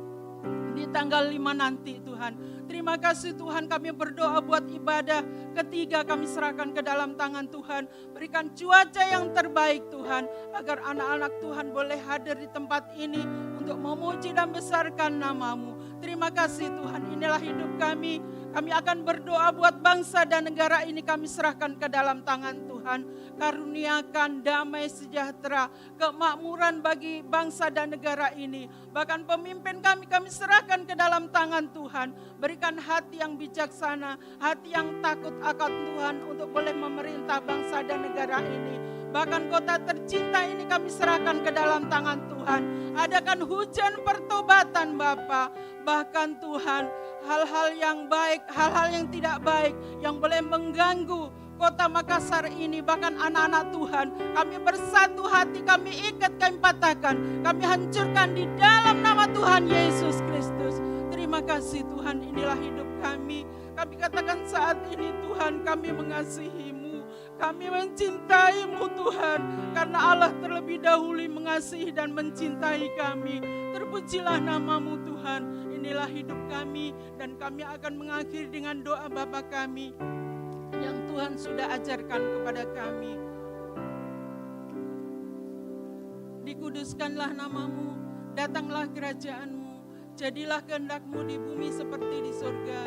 di tanggal 5 nanti Tuhan. Terima kasih Tuhan, kami berdoa buat ibadah ketiga kami serahkan ke dalam tangan Tuhan. Berikan cuaca yang terbaik Tuhan, agar anak-anak Tuhan boleh hadir di tempat ini untuk memuji dan besarkan nama-Mu. Terima kasih Tuhan, inilah hidup kami. Kami akan berdoa buat bangsa dan negara ini kami serahkan ke dalam tangan Tuhan. Karuniakan damai sejahtera, kemakmuran bagi bangsa dan negara ini. Bahkan pemimpin kami serahkan ke dalam tangan Tuhan. Berikan hati yang bijaksana, hati yang takut akan Tuhan untuk boleh memerintah bangsa dan negara ini. Bahkan kota tercinta ini kami serahkan ke dalam tangan Tuhan. Adakan hujan pertobatan Bapa. Bahkan Tuhan, hal-hal yang baik, hal-hal yang tidak baik yang boleh mengganggu kota Makassar ini, bahkan anak-anak Tuhan, kami bersatu hati, kami ikat, kami patahkan, kami hancurkan di dalam nama Tuhan Yesus Kristus. Terima kasih Tuhan, inilah hidup kami. Kami katakan saat ini Tuhan, kami mengasihi-Mu, kami mencintai-Mu Tuhan, karena Allah terlebih dahulu mengasihi dan mencintai kami. Terpujilah nama-Mu Tuhan, inilah hidup kami, dan kami akan mengakhiri dengan doa Bapa kami yang Tuhan sudah ajarkan kepada kami. Dikuduskanlah nama-Mu, datanglah kerajaan-Mu, jadilah kehendak-Mu di bumi seperti di surga.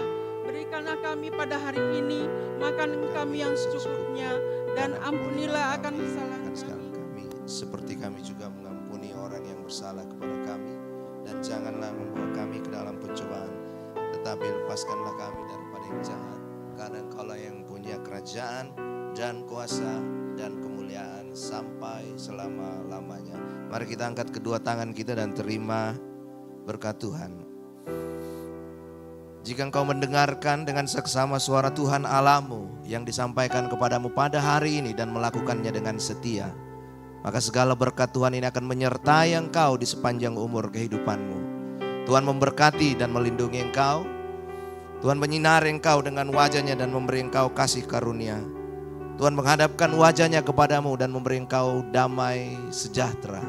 Berikanlah kami pada hari ini makanan kami yang secukupnya, dan ampunilah akan kesalahan kami, seperti kami juga mengampuni orang yang bersalah kepada kami, dan janganlah membawa kami ke dalam pencobaan, tetapi lepaskanlah kami daripada yang jahat, karena Engkaulah yang punya kerajaan dan kuasa dan kemuliaan sampai selama-lamanya. Mari kita angkat kedua tangan kita dan terima berkat Tuhan. Jika engkau mendengarkan dengan seksama suara Tuhan Allahmu yang disampaikan kepadamu pada hari ini dan melakukannya dengan setia, maka segala berkat Tuhan ini akan menyertai engkau di sepanjang umur kehidupanmu. Tuhan memberkati dan melindungi engkau. Tuhan menyinari engkau dengan wajahnya dan memberi engkau kasih karunia. Tuhan menghadapkan wajahnya kepadamu dan memberi engkau damai sejahtera.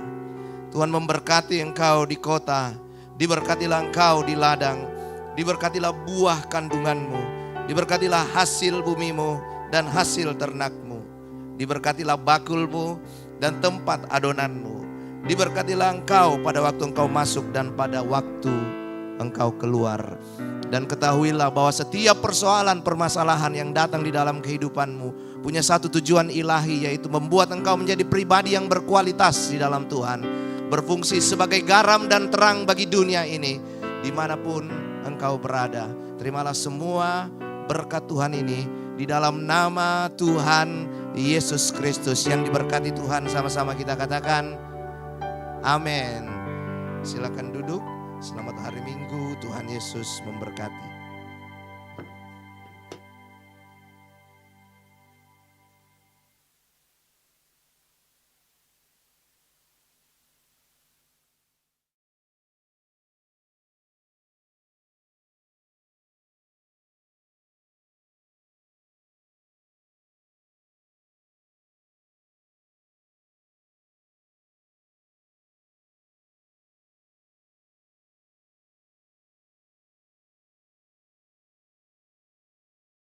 Tuhan memberkati engkau di kota, diberkatilah engkau di ladang, diberkatilah buah kandunganmu, diberkatilah hasil bumimu dan hasil ternakmu, diberkatilah bakulmu dan tempat adonanmu, diberkatilah engkau pada waktu engkau masuk dan pada waktu engkau keluar. Dan ketahuilah bahwa setiap persoalan permasalahan yang datang di dalam kehidupanmu punya satu tujuan ilahi, yaitu membuat engkau menjadi pribadi yang berkualitas di dalam Tuhan, berfungsi sebagai garam dan terang bagi dunia ini dimanapun engkau berada. Terimalah semua berkat Tuhan ini di dalam nama Tuhan Yesus Kristus. Yang diberkati Tuhan, sama-sama kita katakan amin. Silakan duduk. Selamat hari Minggu, Tuhan Yesus memberkati.